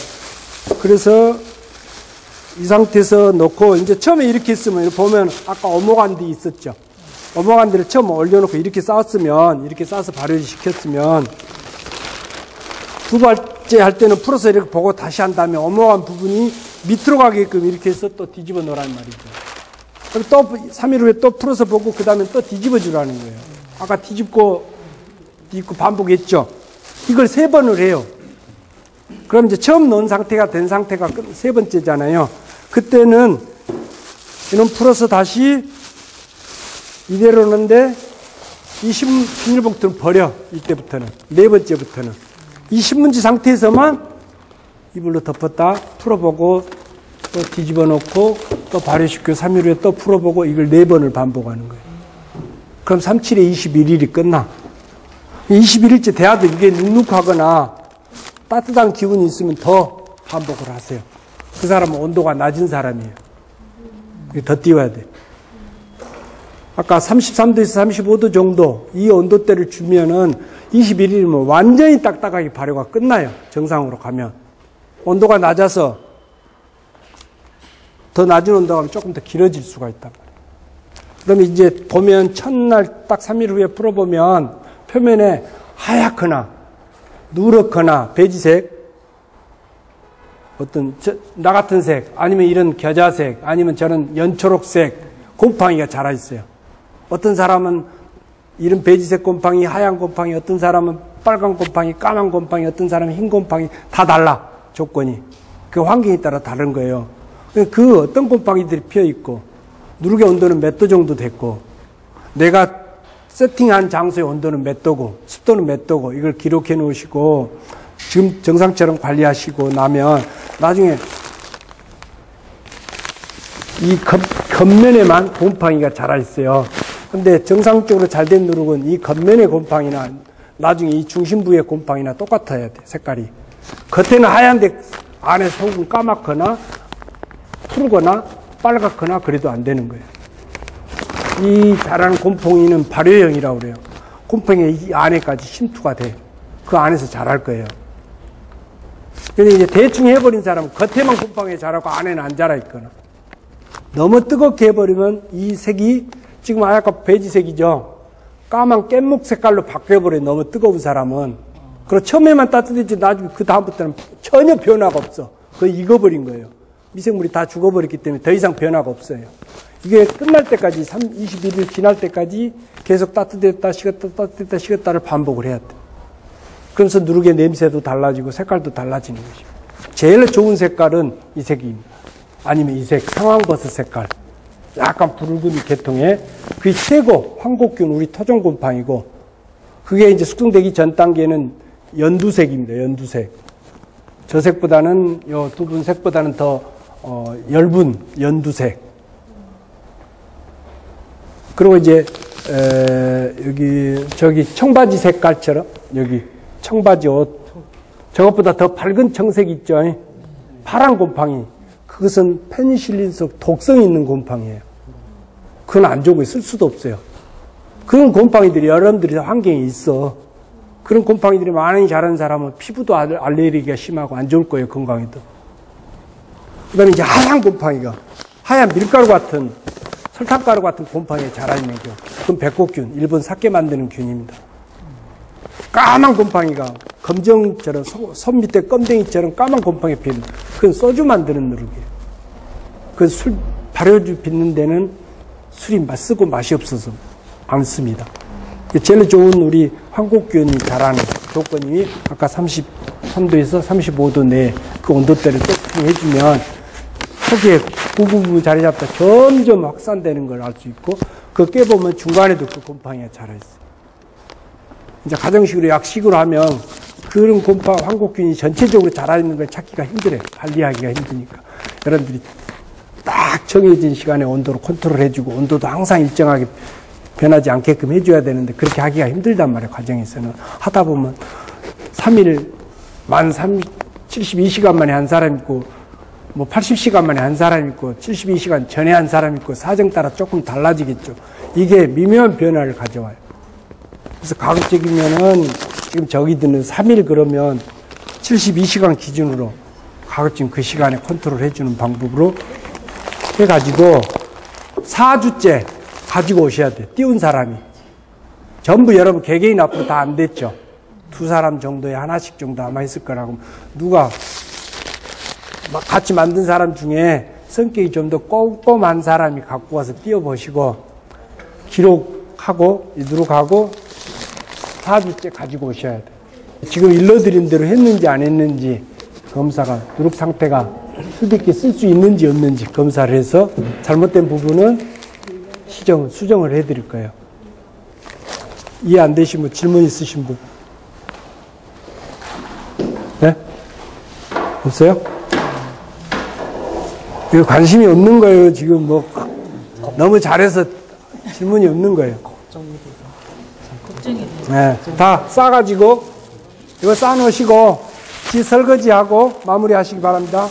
그래서 이 상태에서 놓고 이제 처음에 이렇게 했으면 보면 아까 어목안디 있었죠. 어목안디를 처음 올려놓고 이렇게 쌓았으면 이렇게 쌓아서 발효시켰으면 두 번째 할 때는 풀어서 이렇게 보고 다시 한 다음에 어목한 부분이 밑으로 가게끔 이렇게 해서 또 뒤집어 놓으라는 말이죠. 그리고 또 3일 후에 또 풀어서 보고 그 다음에 또 뒤집어 주라는 거예요. 아까 뒤집고 반복했죠. 이걸 3번을 해요. 그럼 이제 처음 넣은 상태가 된 상태가 3번째잖아요. 그때는 이놈 풀어서 다시 이대로 넣는데 이 비닐봉투는 버려. 이때부터는 4번째부터는 이 신문지 상태에서만 이불로 덮었다 풀어보고 또 뒤집어 놓고 또 발효시켜 3일 후에 또 풀어보고 이걸 4번을 반복하는 거예요. 그럼 37에 21일이 끝나. 21일째 돼야도 이게 눅눅하거나 따뜻한 기운이 있으면 더 반복을 하세요. 그 사람은 온도가 낮은 사람이에요. 더 띄워야 돼. 아까 33도에서 35도 정도 이 온도대를 주면은 21일이면 완전히 딱딱하게 발효가 끝나요. 정상으로 가면. 온도가 낮아서 더 낮은 온도가 가면 조금 더 길어질 수가 있단 말이에요. 그러면 이제 보면 첫날 딱 3일 후에 풀어보면 표면에 하얗거나 누렇거나 베지색, 어떤 나 같은 색, 아니면 이런 겨자색, 아니면 저런 연초록색 곰팡이가 자라 있어요. 어떤 사람은 이런 베지색 곰팡이, 하얀 곰팡이, 어떤 사람은 빨간 곰팡이, 까만 곰팡이, 어떤 사람은 흰 곰팡이, 다 달라, 조건이. 그 환경에 따라 다른 거예요. 그 어떤 곰팡이들이 피어 있고, 누룩의 온도는 몇 도 정도 됐고, 내가 세팅한 장소의 온도는 몇 도고, 습도는 몇 도고, 이걸 기록해 놓으시고, 지금 정상처럼 관리하시고 나면, 나중에 이 겉면에만 곰팡이가 자라 있어요. 근데 정상적으로 잘 된 누룩은 이 겉면의 곰팡이나 나중에 이 중심부의 곰팡이나 똑같아야 돼, 색깔이. 겉에는 하얀데 안에 속은 까맣거나 푸르거나 빨갛거나 그래도 안 되는 거예요. 이 자라는 곰팡이는 발효형이라고 그래요. 곰팡이 이 안에까지 침투가 돼. 그 안에서 자랄 거예요. 근데 이제 대충 해버린 사람은 겉에만 곰팡이 자라고 안에는 안 자라 있거나, 너무 뜨겁게 해버리면 이 색이 지금 아까 베지색이죠. 까만 깻묵 색깔로 바뀌어버려요. 너무 뜨거운 사람은. 그리고 처음에만 따뜻해지 나중에 그 다음부터는 전혀 변화가 없어. 거의 익어버린 거예요. 미생물이 다 죽어버렸기 때문에 더 이상 변화가 없어요. 이게 끝날 때까지 21일 지날 때까지 계속 따뜻했다 식었다 따뜻했다 식었다를 반복을 해야 돼. 그러면서 누룩의 냄새도 달라지고 색깔도 달라지는 것이죠. 제일 좋은 색깔은 이 색입니다. 아니면 이 색, 상황버섯 색깔. 약간 붉은 계통의 그게 최고 황곡균 우리 토종곰팡이고, 그게 이제 숙성되기 전 단계는 연두색입니다. 연두색. 저 색보다는 요 두 분 색보다는 더 엷은 연두색. 그리고 이제 여기 저기 청바지 색깔처럼 여기 청바지 옷 저것보다 더 밝은 청색 있죠. 파란 곰팡이. 그것은 페니실린속 독성이 있는 곰팡이에요. 그건 안 좋은 거예요. 쓸 수도 없어요. 그런 곰팡이들이 여러분들이 환경에 있어. 그런 곰팡이들이 많이 자라는 사람은 피부도 알레르기가 심하고 안 좋을 거예요. 건강에도. 그 다음에 이제 하얀 곰팡이가, 하얀 밀가루 같은, 설탕가루 같은 곰팡이에 자라있는 균. 그건 백곡균, 일본 사케 만드는 균입니다. 까만 곰팡이가 검정처럼 손 밑에 껌댕이처럼 까만 곰팡이 피는, 그건 소주 만드는 누룩이에요. 그 술 발효주 빚는 데는 술이 쓰고 맛이 없어서 안 씁니다. 제일 좋은 우리 황곡균이 자라는 조건이 아까 33도에서 35도 내에 그 온도대를 세팅해주면 초기에 구구구 자리 잡다 점점 확산되는 걸 알 수 있고, 그 깨보면 중간에도 그 곰팡이가 자라있어요. 이제 가정식으로 약식으로 하면 그런 황곡균이 전체적으로 자라있는 걸 찾기가 힘들어요. 관리하기가 힘드니까. 여러분들이 딱 정해진 시간에 온도를 컨트롤해주고, 온도도 항상 일정하게 변하지 않게끔 해줘야 되는데, 그렇게 하기가 힘들단 말이에요. 과정에서는. 하다 보면 3일, 72시간 만에 한 사람 있고, 뭐 80시간 만에 한 사람 있고, 72시간 전에 한 사람 있고, 사정 따라 조금 달라지겠죠. 이게 미묘한 변화를 가져와요. 그래서 가급적이면은 지금 저기들은 3일 그러면 72시간 기준으로 가급적 그 시간에 컨트롤 해주는 방법으로 해가지고 4주째 가지고 오셔야 돼요. 띄운 사람이. 전부 여러분 개개인 앞으로 다 안 됐죠. 2사람 정도에 하나씩 정도 아마 있을 거라고. 누가 같이 만든 사람 중에 성격이 좀 더 꼼꼼한 사람이 갖고 와서 띄워보시고 기록하고 누룩하고 4주째 가지고 오셔야 돼요. 지금 일러드린 대로 했는지 안 했는지 검사가 누룩 상태가 수백개 쓸 수 있는지 없는지 검사를 해서 잘못된 부분은 수정을 해드릴 거예요. 이해 안 되신 분, 질문 있으신 분? 네? 없어요? 이거 관심이 없는 거예요. 지금 뭐 너무 잘해서 질문이 없는 거예요. 네, 다 싸가지고 이거 싸놓으시고 지 설거지하고 마무리하시기 바랍니다.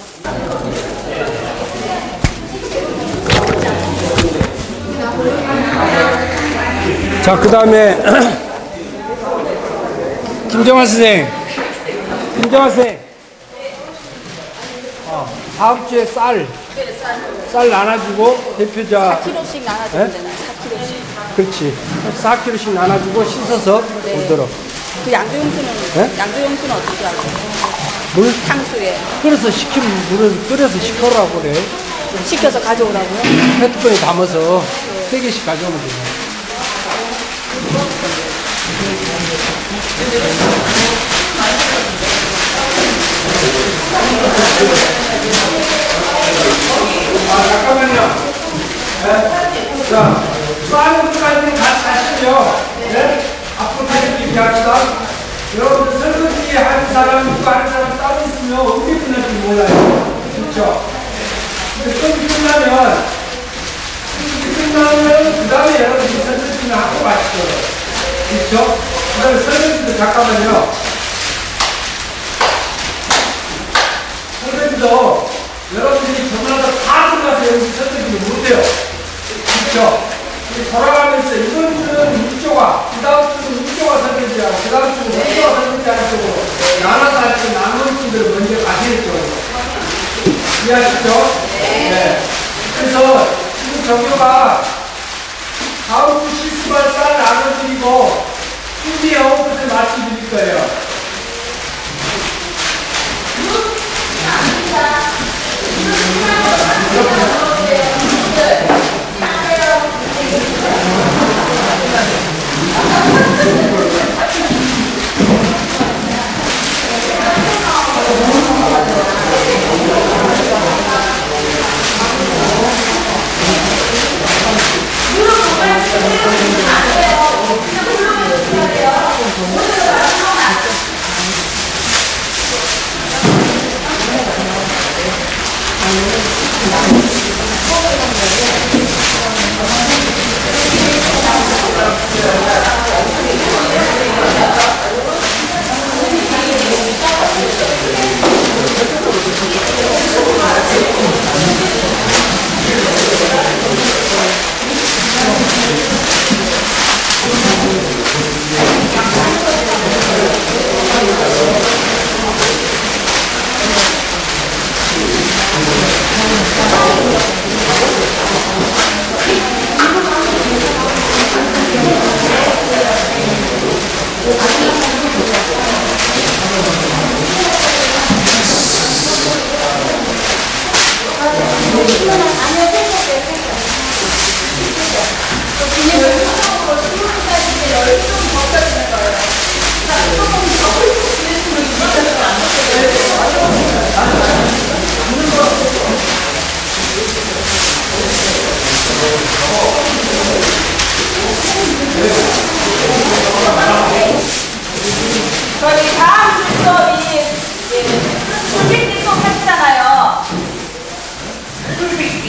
자, 그 다음에 김정환 선생. 김정환 선생. 다음 주에 쌀 나눠주고 대표자 4kg씩 나눠주면 되나요? 4kg씩. 그렇지. 4kg씩 나눠주고 씻어서 오도록. 그 양조용수는 네? 양조용수는 어떻게 하고? 물 탕수에 끓여서 식히면 물을 끓여서 식혀라고 그래. 식혀서 가져오라고요? 페트병에 담아서 3개씩 가져오면 돼. 잠깐만요. 네. 자, 싸는 것까지는 같이 하시죠. 네? 앞으로 계속 이렇게 합시다. 여러분들 설거지 하는 사람, 이거 하는 사람 따로 있으면 어떻게 끝날지 몰라요. 그렇죠? 근데 끝나면, 그 다음에 여러분들이 설거지는 하고 가시죠. 그렇죠? 그 다음에 설거지도 잠깐만요. 설거지도 여러분들이 전화가 다 들어가서 여기 설거지를 못해요. 그렇죠? 돌아가면서 이번 주는 이쪽아, 그 다음 주는 이쪽아 설거지하고, 그 다음 주는 이쪽아 설거지하는 쪽으로 나눠서 할 때 나누는 분들은 먼저 가시겠죠. 이해하시죠? 네. 그래서 지금 정교가 다음 주 실수할 쌀 나눠드리고 준비해 온 것을 말씀드릴 거예요. 저희 다음 주 수업이 술빚기 수업 하시잖아요. 술빚기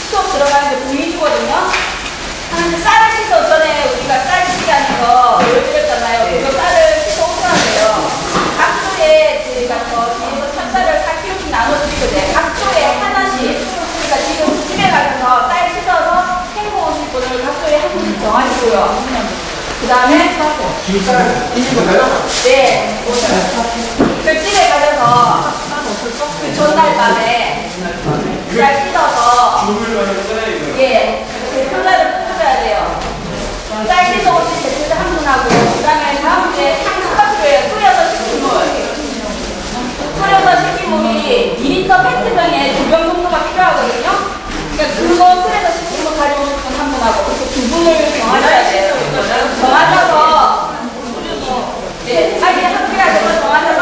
수업 들어가는데 보이시거든요. 쌀을 씻어 전에 우리가 쌀 씻기 하는 거 보여드렸잖아요. 그거 쌀을 씻어 오셔야 돼요. 각 조에 저희가 저 뒤에서 찹쌀을 4kg씩 나눠드리거든요. 각 조에 하나씩. 그러니까 지금 집에 가셔서 쌀 씻어서 헹궈 오실 분을 각 조에 한 분씩 정하시고요. 그 다음에 네, 그 집에 가셔서 그 전날 밤에 쌀 씻어서 예, 대표자를 뽑으셔야 돼요. 쌀 씻어 오신 대표자 한 분하고 그 다음에 다음 주에 탕수가 필요해요. 끓여서 식힌 물. 끓여서 식힌 물이 2리터 페트병에 2병 정도가 필요하거든요. 그러니까 그거 끓여서 식힌 물 가져오신 분 한 분하고 그렇게 두 분을 정하셔야 돼요. 정하셔서 네, 자기 학교가 되고 정하셔서